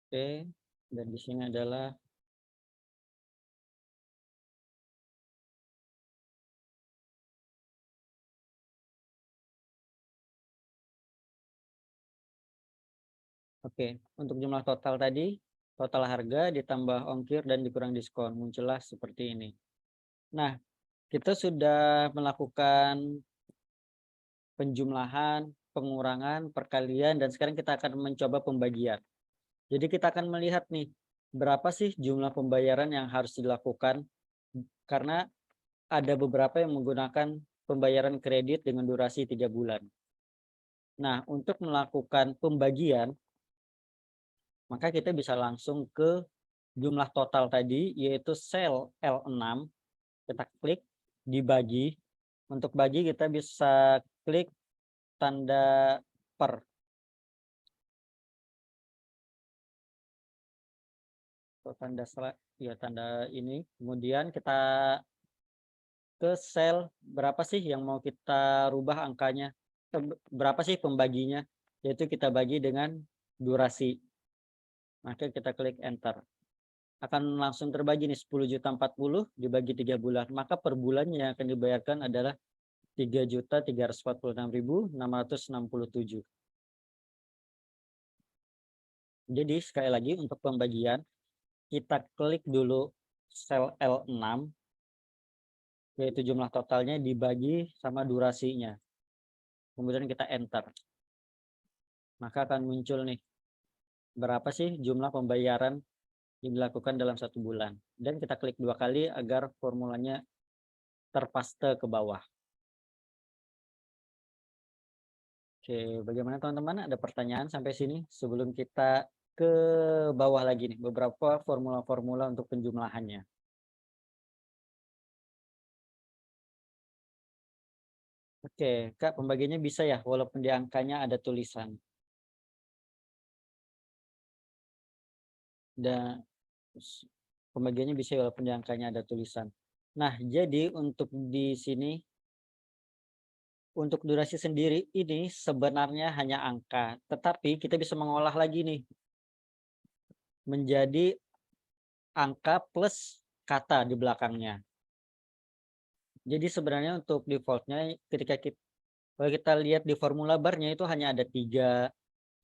Oke, dan di sini adalah oke, untuk jumlah total tadi, total harga ditambah ongkir dan dikurang diskon, muncullah seperti ini. Nah, kita sudah melakukan penjumlahan, pengurangan, perkalian, dan sekarang kita akan mencoba pembagian. Jadi kita akan melihat nih, berapa sih jumlah pembayaran yang harus dilakukan, karena ada beberapa yang menggunakan pembayaran kredit dengan durasi 3 bulan. Nah, untuk melakukan pembagian, maka kita bisa langsung ke jumlah total tadi, yaitu sel L6, kita klik dibagi. Untuk bagi kita bisa klik tanda per. Atau tanda ini. Kemudian kita ke sel berapa sih yang mau kita rubah angkanya. Berapa sih pembaginya, yaitu kita bagi dengan durasi. Maka kita klik enter. Akan langsung terbagi nih 10.040 dibagi 3 bulan. Maka per bulannya yang akan dibayarkan adalah 3.346.667. Jadi sekali lagi untuk pembagian, kita klik dulu sel L6, yaitu jumlah totalnya dibagi sama durasinya. Kemudian kita enter. Maka akan muncul nih, berapa sih jumlah pembayaran yang dilakukan dalam 1 bulan. Dan kita klik 2 kali agar formulanya terpaste ke bawah. Oke, bagaimana teman-teman? Ada pertanyaan sampai sini sebelum kita ke bawah lagi nih, beberapa formula-formula untuk penjumlahannya. Oke, Kak, pembagiannya bisa ya, walaupun di angkanya ada tulisan. Dan pembagiannya bisa ya, walaupun di angkanya ada tulisan. Nah, jadi untuk di sini, untuk durasi sendiri ini sebenarnya hanya angka, tetapi kita bisa mengolah lagi nih menjadi angka plus kata di belakangnya. Jadi sebenarnya untuk defaultnya ketika kita, kalau kita lihat di formula barnya itu hanya ada 3,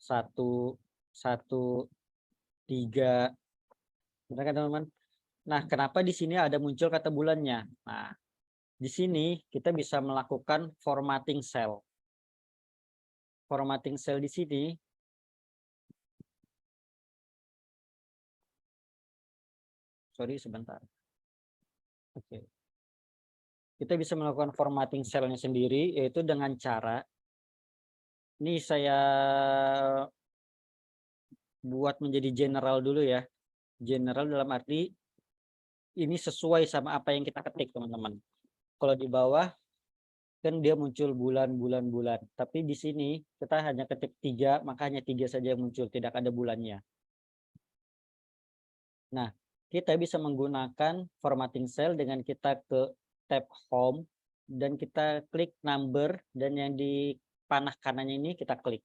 1, 1, 3. Benar kan teman-teman? Nah, kenapa di sini ada muncul kata bulannya? Nah, di sini kita bisa melakukan formatting cell. Formatting cell di sini sebentar. Oke. Kita bisa melakukan formatting cell-nya sendiri, yaitu dengan cara, ini saya buat menjadi general dulu ya. General dalam arti ini sesuai sama apa yang kita ketik, teman-teman. Kalau di bawah kan dia muncul bulan, bulan, bulan. Tapi di sini kita hanya ketik 3, maka hanya 3 saja yang muncul, tidak ada bulannya. Nah, kita bisa menggunakan formatting cell dengan kita ke tab home dan kita klik number, dan yang di panah kanannya ini kita klik.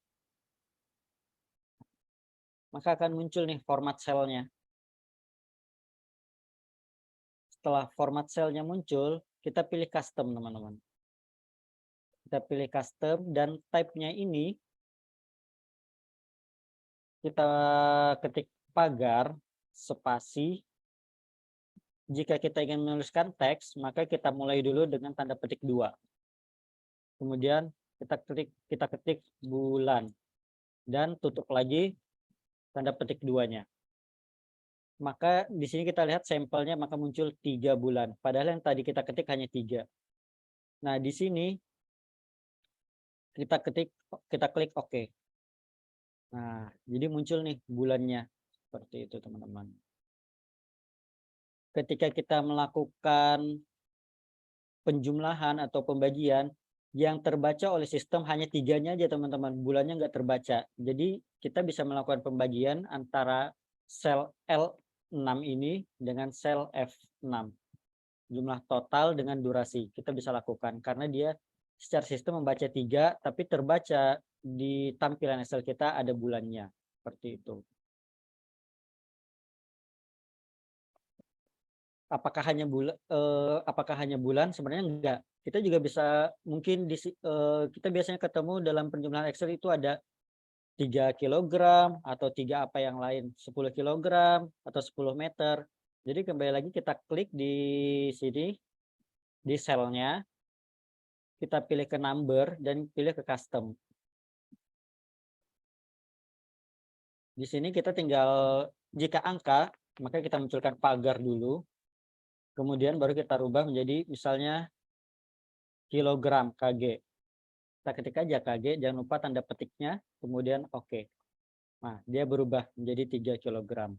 Maka akan muncul nih format cell-nya. Setelah format cell-nya muncul, kita pilih custom, teman-teman. Kita pilih custom dan type-nya ini kita ketik pagar spasi. Jika kita ingin menuliskan teks, maka kita mulai dulu dengan tanda petik 2. Kemudian kita ketik bulan dan tutup lagi tanda petik 2-nya. Maka di sini kita lihat sampelnya, maka muncul 3 bulan. Padahal yang tadi kita ketik hanya 3. Nah, di sini kita klik OK. Nah, jadi muncul nih bulannya. Seperti itu, teman-teman. Ketika kita melakukan penjumlahan atau pembagian, yang terbaca oleh sistem hanya 3-nya aja, teman-teman. Bulannya nggak terbaca. Jadi kita bisa melakukan pembagian antara sel L6 ini dengan sel F6. Jumlah total dengan durasi kita bisa lakukan karena dia secara sistem membaca 3, tapi terbaca di tampilan Excel kita ada bulannya. Seperti itu. Apakah hanya bulan? Sebenarnya enggak. Kita juga bisa, mungkin kita biasanya ketemu dalam penjumlahan Excel itu ada 3 kilogram atau 3 apa yang lain, 10 kilogram atau 10 meter. Jadi kembali lagi kita klik di sini, di selnya, kita pilih ke number dan pilih ke custom. Di sini kita tinggal, jika angka, maka kita munculkan pagar dulu. Kemudian baru kita rubah menjadi misalnya kilogram kg. Kita ketik aja kg, jangan lupa tanda petiknya, kemudian OK. Nah, dia berubah menjadi 3 kilogram.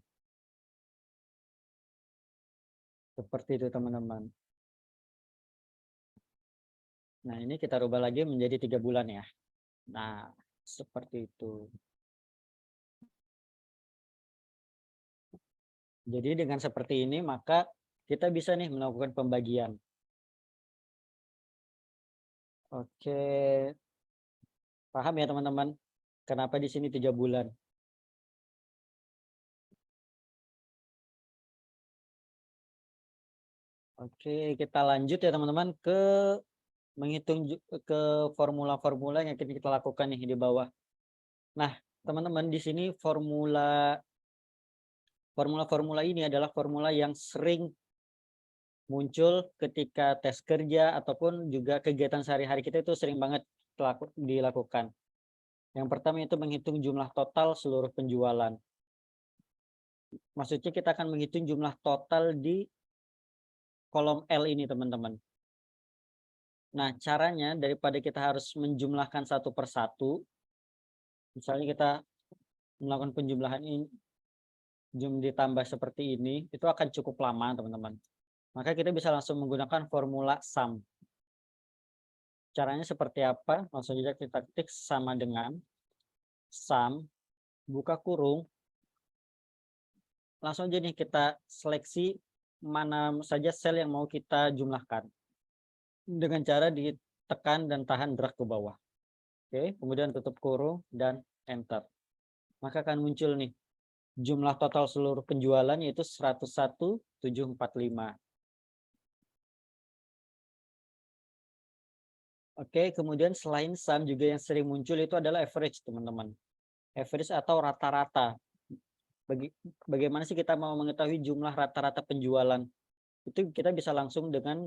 Seperti itu, teman-teman. Nah, ini kita rubah lagi menjadi 3 bulan ya. Nah, seperti itu. Jadi dengan seperti ini maka kita bisa nih melakukan pembagian. Oke. Paham ya, teman-teman? Kenapa di sini 3 bulan? Oke, kita lanjut ya, teman-teman, ke menghitung ke formula-formula yang kita lakukan nih di bawah. Nah, teman-teman di sini formula ini adalah formula yang sering muncul ketika tes kerja ataupun juga kegiatan sehari-hari kita itu sering banget dilakukan. Yang pertama itu menghitung jumlah total seluruh penjualan. Maksudnya kita akan menghitung jumlah total di kolom L ini, teman-teman. Nah, caranya daripada kita harus menjumlahkan satu persatu, misalnya kita melakukan penjumlahan ini, ditambah seperti ini, itu akan cukup lama, teman-teman. Maka kita bisa langsung menggunakan formula sum. Caranya seperti apa? Langsung saja kita ketik sama dengan sum, buka kurung, langsung aja nih kita seleksi mana saja sel yang mau kita jumlahkan. Dengan cara ditekan dan tahan drag ke bawah. Oke, kemudian tutup kurung dan enter. Maka akan muncul nih jumlah total seluruh penjualan yaitu 101.745. Oke, kemudian selain sum juga yang sering muncul itu adalah average, teman-teman. Average atau rata-rata. Bagaimana sih kita mau mengetahui jumlah rata-rata penjualan? Itu kita bisa langsung dengan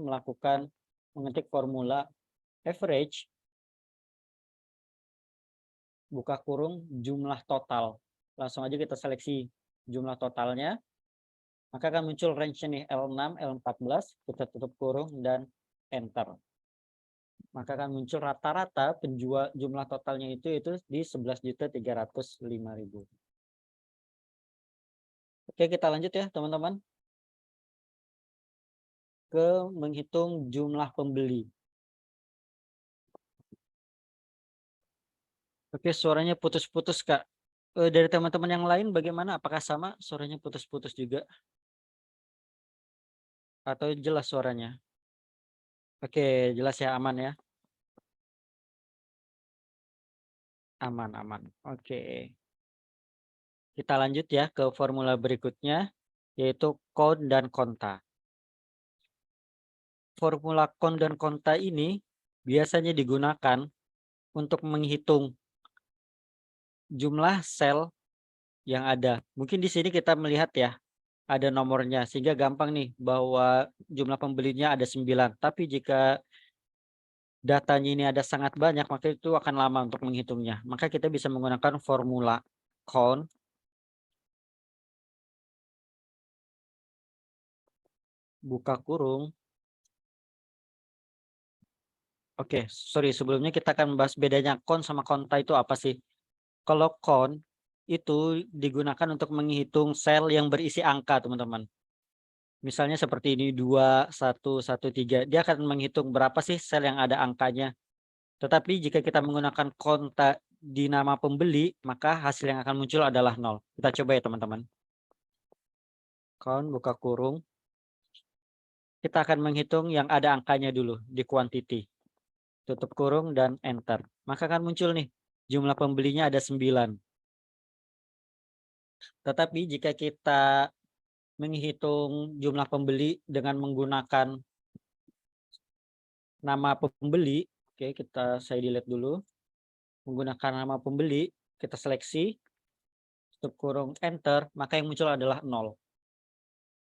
mengetik formula average, buka kurung, jumlah total. Langsung aja kita seleksi jumlah totalnya. Maka akan muncul range nih L6, L14, kita tutup kurung dan enter. Maka akan muncul rata-rata jumlah totalnya itu di 11.305.000. Oke, kita lanjut ya, teman-teman. Ke menghitung jumlah pembeli. Oke, suaranya putus-putus, Kak. Dari teman-teman yang lain bagaimana? Apakah sama suaranya putus-putus juga? Atau jelas suaranya? Oke, jelas ya, aman ya. Aman, aman. Oke. Kita lanjut ya ke formula berikutnya, yaitu count dan konta. Formula count dan konta ini biasanya digunakan untuk menghitung jumlah sel yang ada. Mungkin di sini kita melihat ya, ada nomornya, sehingga gampang nih bahwa jumlah pembelinya ada 9. Tapi jika datanya ini ada sangat banyak, maka itu akan lama untuk menghitungnya. Maka kita bisa menggunakan formula count, buka kurung. Oke, sorry, sebelumnya kita akan membahas bedanya count sama konta itu apa sih. Kalau count itu digunakan untuk menghitung sel yang berisi angka, teman-teman. Misalnya seperti ini 2, 1, 1, 3. Dia akan menghitung berapa sih sel yang ada angkanya. Tetapi jika kita menggunakan konta di nama pembeli, maka hasil yang akan muncul adalah 0. Kita coba ya, teman-teman. Count, buka kurung. Kita akan menghitung yang ada angkanya dulu di quantity. Tutup kurung dan enter. Maka akan muncul nih, jumlah pembelinya ada 9. Tetapi jika kita menghitung jumlah pembeli dengan menggunakan nama pembeli, oke, saya delete dulu. Menggunakan nama pembeli, kita seleksi, tutup kurung enter, maka yang muncul adalah 0.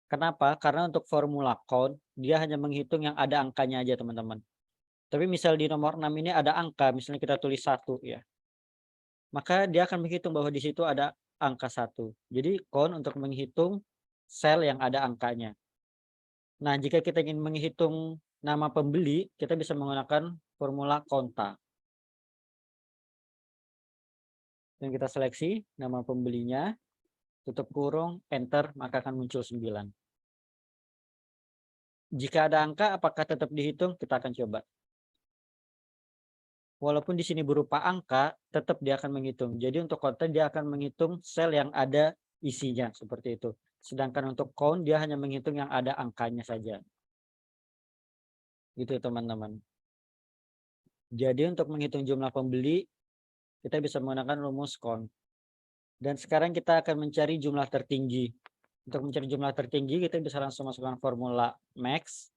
Kenapa? Karena untuk formula count, dia hanya menghitung yang ada angkanya aja, teman-teman. Tapi misal di nomor 6 ini ada angka, misalnya kita tulis 1 ya. Maka dia akan menghitung bahwa di situ ada angka 1. Jadi count untuk menghitung sel yang ada angkanya. Nah, jika kita ingin menghitung nama pembeli, kita bisa menggunakan formula konta. Dan kita seleksi nama pembelinya, tutup kurung, enter, maka akan muncul 9. Jika ada angka, apakah tetap dihitung? Kita akan coba. Walaupun di sini berupa angka, tetap dia akan menghitung. Jadi untuk konta dia akan menghitung sel yang ada isinya, seperti itu. Sedangkan untuk count dia hanya menghitung yang ada angkanya saja. Gitu teman-teman. Jadi untuk menghitung jumlah pembeli, kita bisa menggunakan rumus count. Dan sekarang kita akan mencari jumlah tertinggi. Untuk mencari jumlah tertinggi, kita bisa langsung masukkan formula max.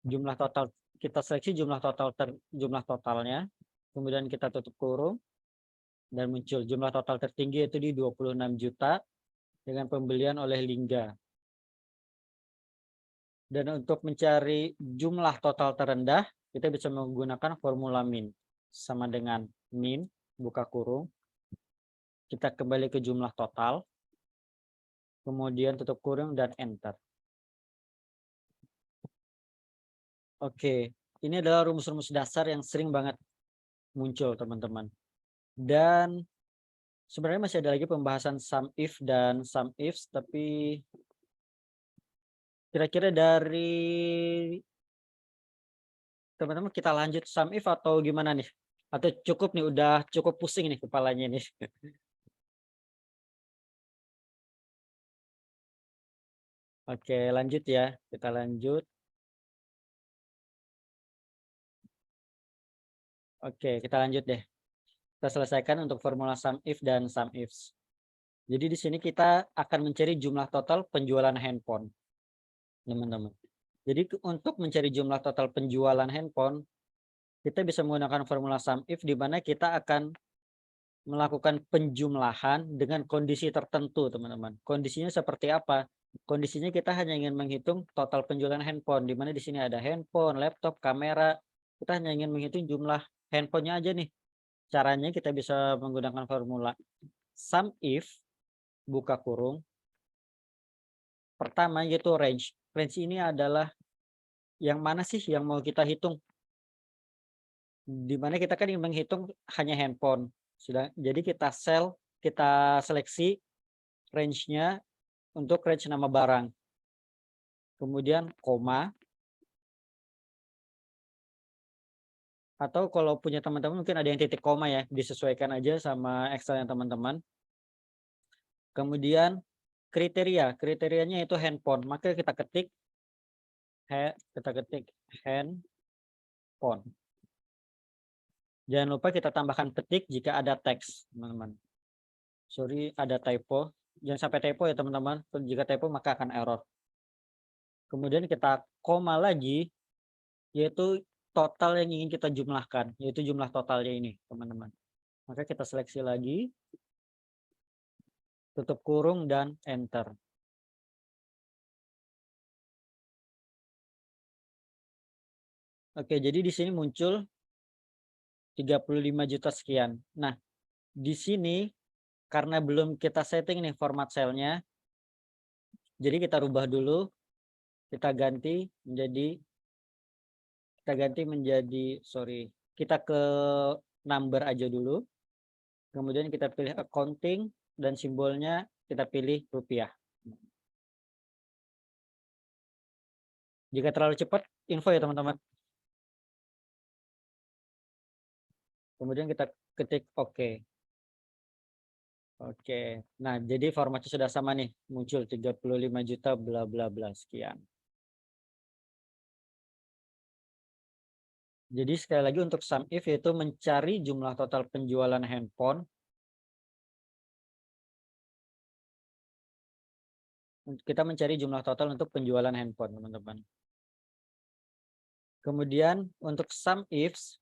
Jumlah total, kita seleksi jumlah totalnya. Kemudian kita tutup kurung. dan muncul jumlah total tertinggi itu di 26 juta dengan pembelian oleh Lingga. Dan untuk mencari jumlah total terendah, kita bisa menggunakan formula min. Sama dengan min, buka kurung. Kita kembali ke jumlah total. Kemudian tutup kurung dan enter. Oke, ini adalah rumus-rumus dasar yang sering banget muncul, teman-teman. Dan sebenarnya masih ada lagi pembahasan sum if dan sum ifs, tapi kira-kira dari teman-teman kita lanjut sum if atau gimana nih? Atau cukup nih, udah cukup pusing nih kepalanya nih. Oke, lanjut ya. Kita lanjut. Oke, kita lanjut deh. Kita selesaikan untuk formula sum if dan sum ifs. Jadi di sini kita akan mencari jumlah total penjualan handphone, teman-teman. Jadi untuk mencari jumlah total penjualan handphone, kita bisa menggunakan formula sum if di mana kita akan melakukan penjumlahan dengan kondisi tertentu, teman-teman. Kondisinya seperti apa? Kondisinya kita hanya ingin menghitung total penjualan handphone, di mana di sini ada handphone, laptop, kamera. Kita hanya ingin menghitung jumlah handphonenya aja nih. Caranya kita bisa menggunakan formula sum if, buka kurung. Pertama yaitu range. Range ini adalah yang mana sih yang mau kita hitung? Di mana kita kan ingin menghitung hanya handphone. Jadi kita seleksi range-nya untuk range nama barang. Kemudian koma. Atau kalau punya teman-teman mungkin ada yang titik koma ya, disesuaikan aja sama Excel yang teman-teman. Kemudian kriterianya itu handphone, maka kita ketik handphone. Jangan lupa kita tambahkan petik jika ada teks, teman-teman. Sorry, ada typo. Jangan sampai typo ya, teman-teman. Jika typo maka akan error. Kemudian kita koma lagi, yaitu total yang ingin kita jumlahkan, yaitu jumlah totalnya ini, teman-teman. Maka kita seleksi lagi, tutup kurung, dan enter. Oke, jadi di sini muncul 35 juta sekian. Nah, di sini karena belum kita setting nih format selnya, jadi kita rubah dulu, kita ganti menjadi, sorry, kita ke number aja dulu, kemudian kita pilih accounting, dan simbolnya kita pilih rupiah. Jika terlalu cepat, info ya teman-teman. Kemudian kita ketik OK. Oke, nah jadi formatnya sudah sama nih, muncul 35 juta bla bla bla sekian. Jadi sekali lagi untuk sum if yaitu mencari jumlah total penjualan handphone. Kita mencari jumlah total untuk penjualan handphone, teman-teman. Kemudian untuk sum ifs,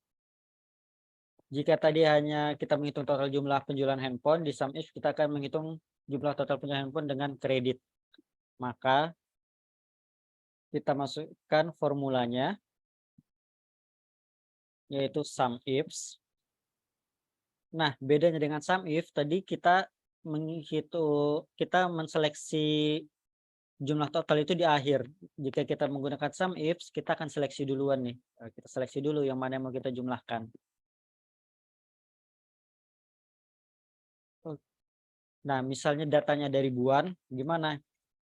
jika tadi hanya kita menghitung total jumlah penjualan handphone, di sum if kita akan menghitung jumlah total penjualan handphone dengan kredit. Maka kita masukkan formulanya, yaitu sum ifs. Nah, bedanya dengan sum if, tadi kita menseleksi jumlah total itu di akhir. Jika kita menggunakan sum ifs, kita akan seleksi duluan nih. Kita seleksi dulu yang mana yang mau kita jumlahkan. Nah, misalnya datanya dari ribuan, gimana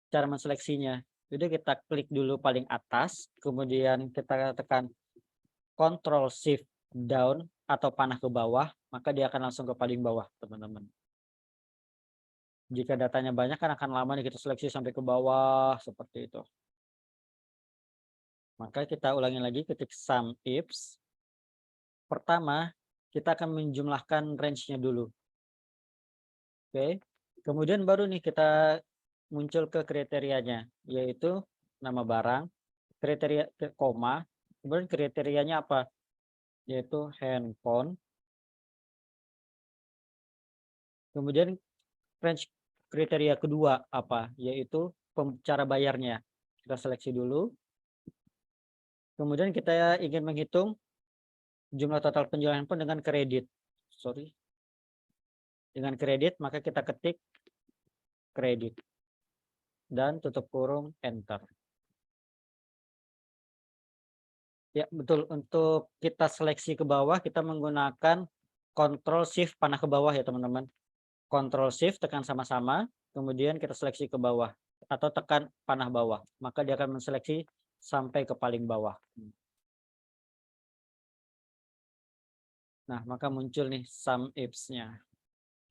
cara menseleksinya? Jadi kita klik dulu paling atas, kemudian kita tekan Ctrl Shift Down atau panah ke bawah, maka dia akan langsung ke paling bawah, teman-teman. Jika datanya banyak kan akan lama nih kita seleksi sampai ke bawah seperti itu. Maka kita ulangi lagi, ketik sum ifs. Pertama, kita akan menjumlahkan range-nya dulu. Oke. Kemudian baru nih kita muncul ke kriterianya, yaitu nama barang, kriteria koma, kemudian kriterianya apa? Yaitu handphone. Kemudian range kriteria kedua apa? Yaitu cara bayarnya. Kita seleksi dulu. Kemudian kita ingin menghitung jumlah total penjualan handphone dengan kredit. Dengan kredit, maka kita ketik kredit. Dan tutup kurung, enter. Ya, betul. Untuk kita seleksi ke bawah, kita menggunakan Ctrl Shift panah ke bawah ya, teman-teman. Ctrl Shift tekan sama-sama, kemudian kita seleksi ke bawah atau tekan panah bawah, maka dia akan menseleksi sampai ke paling bawah. Nah, maka muncul nih sum ifs-nya.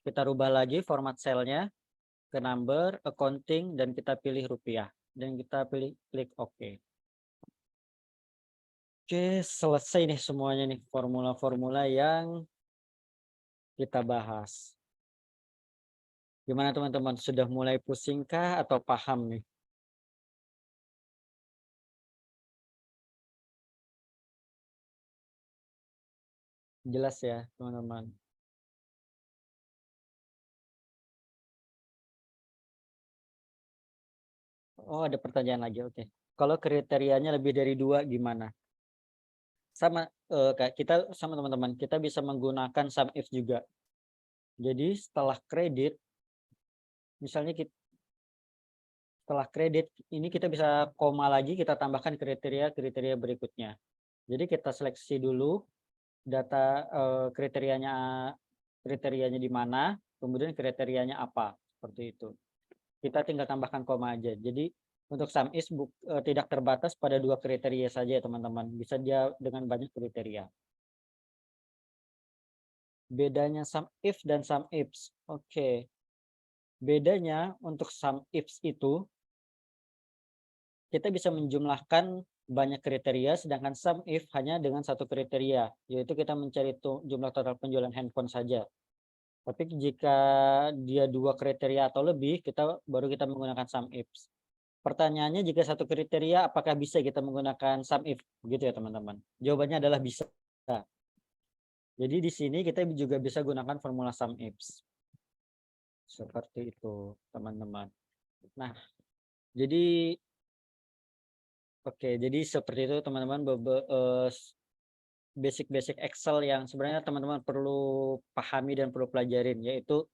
Kita rubah lagi format selnya ke number, accounting, dan kita pilih rupiah. Dan kita pilih klik OK. Oke, selesai nih semuanya nih formula-formula yang kita bahas. Gimana teman-teman, sudah mulai pusingkah atau paham nih? Jelas ya teman-teman. Oh, ada pertanyaan lagi, oke. Kalau kriterianya lebih dari 2 gimana? Sama kayak kita sama teman-teman, kita bisa menggunakan sum if juga. Jadi setelah kredit, misalnya setelah kredit ini kita bisa koma lagi, kita tambahkan kriteria berikutnya. Jadi kita seleksi dulu data kriterianya di mana, kemudian kriterianya apa, seperti itu. Kita tinggal tambahkan koma aja. Jadi untuk sum if tidak terbatas pada 2 kriteria saja ya teman-teman, bisa dia dengan banyak kriteria. Bedanya sum if dan sum ifs. Oke. Bedanya untuk sum ifs itu kita bisa menjumlahkan banyak kriteria, sedangkan sum if hanya dengan satu kriteria, yaitu kita mencari jumlah total penjualan handphone saja. Tapi jika dia 2 kriteria atau lebih, baru kita menggunakan sum ifs. Pertanyaannya, jika satu kriteria apakah bisa kita menggunakan sum if? Begitu ya teman-teman. Jawabannya adalah bisa. Jadi di sini kita juga bisa gunakan formula sum ifs. Seperti itu teman-teman. Nah, jadi jadi seperti itu teman-teman, basic Excel yang sebenarnya teman-teman perlu pahami dan perlu pelajarin, yaitu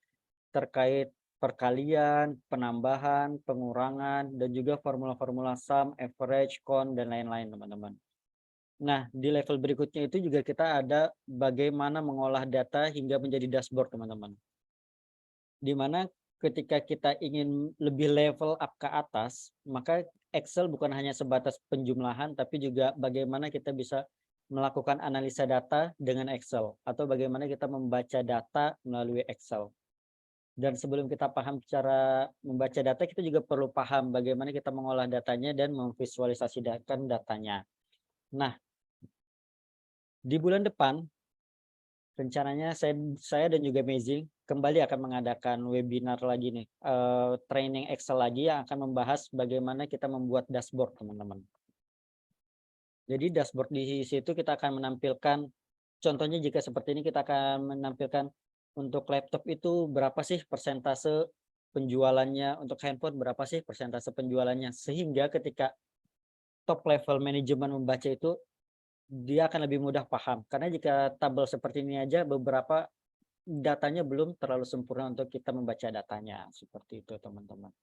terkait perkalian, penambahan, pengurangan, dan juga formula-formula sum, average, count, dan lain-lain teman-teman. Nah, di level berikutnya itu juga kita ada bagaimana mengolah data hingga menjadi dashboard teman-teman. Di mana ketika kita ingin lebih level up ke atas, maka Excel bukan hanya sebatas penjumlahan, tapi juga bagaimana kita bisa melakukan analisa data dengan Excel, atau bagaimana kita membaca data melalui Excel. Dan sebelum kita paham cara membaca data, kita juga perlu paham bagaimana kita mengolah datanya dan memvisualisasikan datanya. Nah, di bulan depan, rencananya saya dan juga Amazing kembali akan mengadakan webinar lagi nih, training Excel lagi yang akan membahas bagaimana kita membuat dashboard teman-teman. Jadi dashboard di situ kita akan menampilkan, contohnya jika seperti ini kita akan menampilkan untuk laptop itu berapa sih persentase penjualannya, untuk handphone berapa sih persentase penjualannya, sehingga ketika top level manajemen membaca itu dia akan lebih mudah paham. Karena jika tabel seperti ini aja beberapa datanya belum terlalu sempurna untuk kita membaca datanya, seperti itu teman-teman.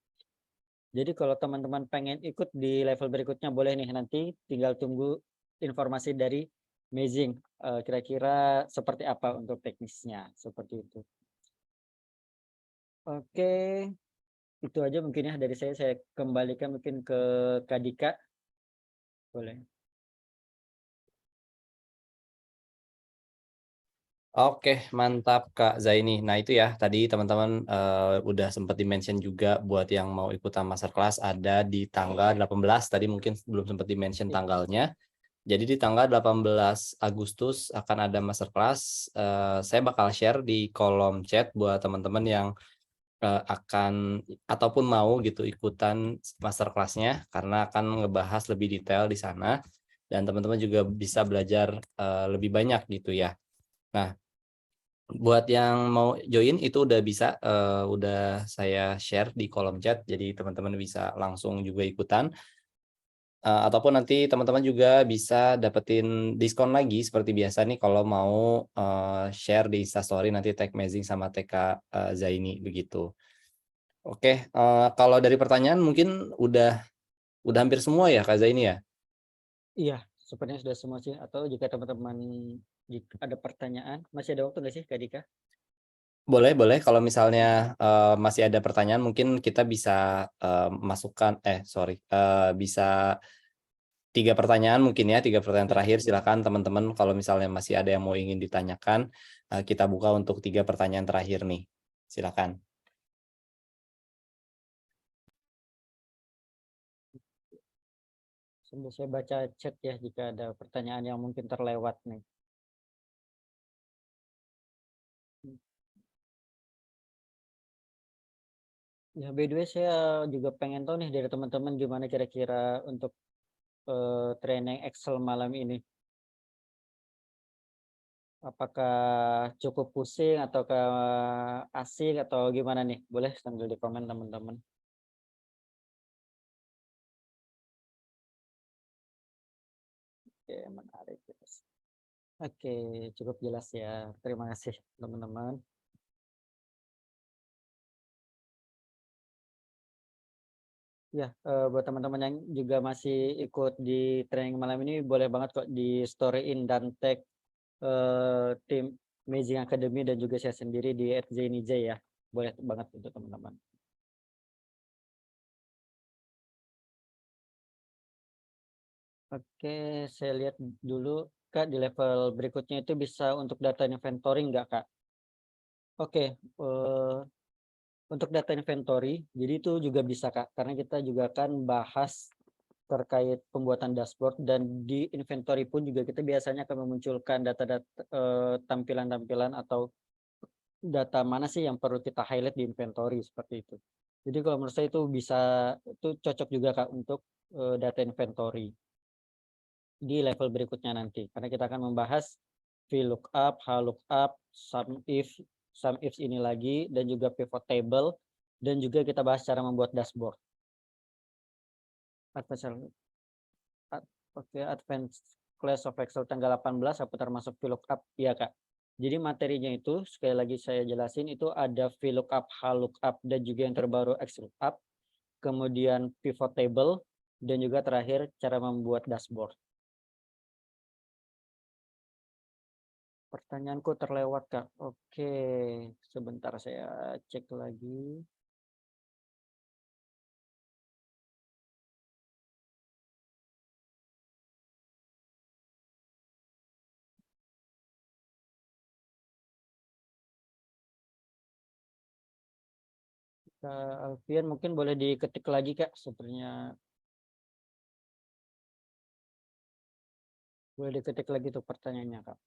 Jadi kalau teman-teman pengen ikut di level berikutnya boleh nih, nanti tinggal tunggu informasi dari Amazing, kira-kira seperti apa untuk teknisnya, seperti itu. Oke, itu aja mungkin ya dari saya kembalikan mungkin ke Kak Dika, boleh. Oke, mantap Kak Zaini. Nah itu ya, tadi teman-teman udah sempat di-mention juga buat yang mau ikutan masterclass ada di tanggal 18, tadi mungkin belum sempat di-mention tanggalnya. Jadi di tanggal 18 Agustus akan ada masterclass. Saya bakal share di kolom chat buat teman-teman yang akan ataupun mau gitu ikutan masterclass-nya, karena akan ngebahas lebih detail di sana dan teman-teman juga bisa belajar lebih banyak gitu ya. Nah, Buat yang mau join itu udah bisa, udah saya share di kolom chat, jadi teman-teman bisa langsung juga ikutan. Ataupun nanti teman-teman juga bisa dapetin diskon lagi seperti biasa nih kalau mau, share di Instastory nanti tag Mezing sama TK, Zaini begitu. Oke, kalau dari pertanyaan mungkin udah hampir semua ya Kak Zaini ya? Iya, sepertinya sudah semua sih. Atau jika teman-teman jika ada pertanyaan, masih ada waktu nggak sih Kak Dika? Boleh boleh kalau misalnya, masih ada pertanyaan mungkin kita bisa, masukkan bisa 3 pertanyaan mungkin ya, 3 pertanyaan terakhir Oke, silakan teman-teman kalau misalnya masih ada yang mau ingin ditanyakan, kita buka untuk 3 pertanyaan terakhir nih, silakan. sambil saya baca chat ya jika ada pertanyaan yang mungkin terlewat nih. Ya, by the way saya juga pengen tahu nih dari teman-teman gimana kira-kira untuk training Excel malam ini. Apakah cukup pusing ataukah asik atau gimana nih? Boleh sambil di komen teman-teman. Oke, menarik. Guys. Oke, cukup jelas ya. Terima kasih teman-teman. Ya, buat teman-teman yang juga masih ikut di training malam ini boleh banget kok di storyin dan tag tim Amazing Academy dan juga saya sendiri di @zainij ya. Boleh banget untuk teman-teman. Oke, saya lihat dulu Kak di level berikutnya itu bisa untuk data inventory nggak Kak? Oke, untuk data inventory, jadi itu juga bisa Kak, karena kita juga akan bahas terkait pembuatan dashboard dan di inventory pun juga kita biasanya akan memunculkan data-data tampilan-tampilan atau data mana sih yang perlu kita highlight di inventory seperti itu. Jadi kalau menurut saya itu bisa itu cocok juga Kak untuk data inventory di level berikutnya nanti karena kita akan membahas VLOOKUP, HLOOKUP, SUMIFS ini lagi dan juga pivot table dan juga kita bahas cara membuat dashboard. Oke, Advanced Class of Excel tanggal 18 apa termasuk VLOOKUP? Iya Kak. Jadi materinya itu sekali lagi saya jelasin itu ada VLOOKUP, HLOOKUP dan juga yang terbaru XLOOKUP, kemudian pivot table dan juga terakhir cara membuat dashboard. Pertanyaanku terlewat Kak. Oke, sebentar saya cek lagi. Kak Alfian mungkin boleh diketik lagi Kak, sepertinya boleh diketik lagi tuh pertanyaannya Kak.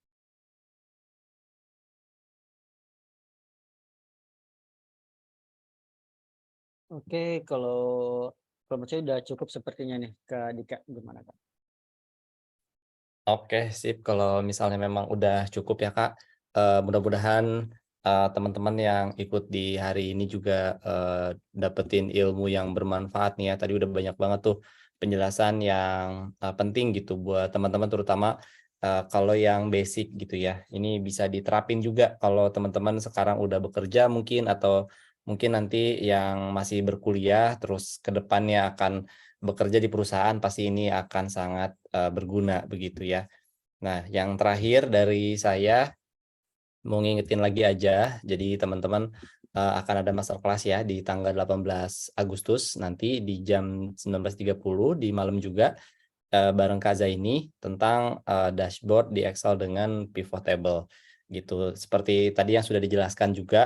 Oke, kalau menurut saya udah cukup sepertinya nih Kak Dika, gimana Kak? Oke sip kalau misalnya memang udah cukup ya Kak, mudah-mudahan, teman-teman yang ikut di hari ini juga, dapetin ilmu yang bermanfaat nih ya, tadi udah banyak banget tuh penjelasan yang, penting gitu buat teman-teman terutama, kalau yang basic gitu ya. Ini bisa diterapin juga kalau teman-teman sekarang udah bekerja mungkin atau mungkin nanti yang masih berkuliah terus ke depannya akan bekerja di perusahaan pasti ini akan sangat, berguna begitu ya. Nah yang terakhir dari saya, mau ngingetin lagi aja jadi teman-teman, akan ada masterclass ya di tanggal 18 Agustus nanti di jam 19.30 di malam juga, bareng Kak Zaini tentang, dashboard di Excel dengan pivot table gitu. Seperti tadi yang sudah dijelaskan juga,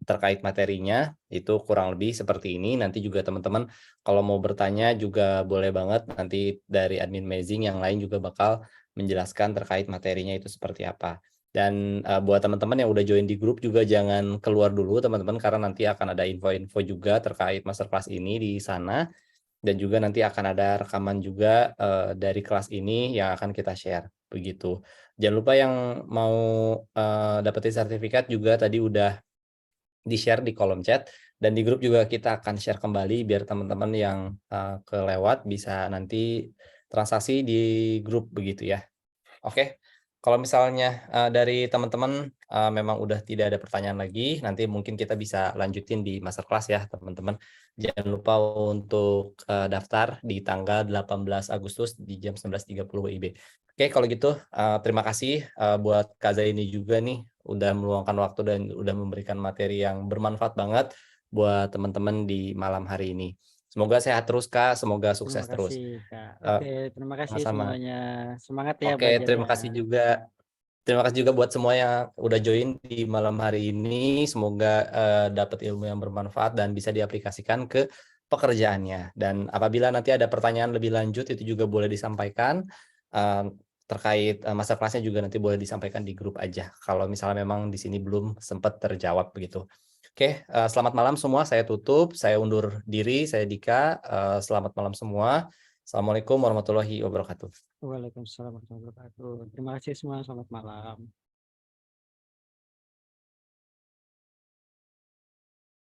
terkait materinya, itu kurang lebih seperti ini. Nanti juga teman-teman kalau mau bertanya juga boleh banget, nanti dari admin Mazing yang lain juga bakal menjelaskan terkait materinya itu seperti apa. Dan, buat teman-teman yang udah join di grup juga jangan keluar dulu teman-teman, karena nanti akan ada info-info juga terkait masterclass ini di sana. dan juga nanti akan ada rekaman juga dari kelas ini yang akan kita share begitu. Jangan lupa yang mau dapetin sertifikat juga tadi udah di-share di kolom chat dan di grup juga kita akan share kembali biar teman-teman yang kelewat bisa nanti transaksi di grup begitu ya. Oke, kalau misalnya dari teman-teman memang udah tidak ada pertanyaan lagi, nanti mungkin kita bisa lanjutin di masterclass ya teman-teman. Jangan lupa untuk daftar di tanggal 18 Agustus di jam 19.30 WIB. Oke, kalau gitu terima kasih buat Kak Zaini juga nih udah meluangkan waktu dan udah memberikan materi yang bermanfaat banget buat teman-teman di malam hari ini. Semoga sehat terus Kak, semoga Terima sukses terus. kasih, Kak. Eh, Oke, terima kasih Sama-sama. semuanya. Semangat ya Oke, belajarnya. terima kasih juga buat semua yang udah join di malam hari ini. Semoga dapat ilmu yang bermanfaat dan bisa diaplikasikan ke pekerjaannya. Dan apabila nanti ada pertanyaan lebih lanjut itu juga boleh disampaikan eh, terkait masterclass-nya juga nanti boleh disampaikan di grup aja. Kalau misalnya memang di sini belum sempat terjawab begitu. Oke, selamat malam semua. Saya tutup, saya undur diri. Saya Dika. Selamat malam semua. Assalamualaikum warahmatullahi wabarakatuh. Waalaikumsalam warahmatullahi wabarakatuh. Terima kasih semua. Selamat malam.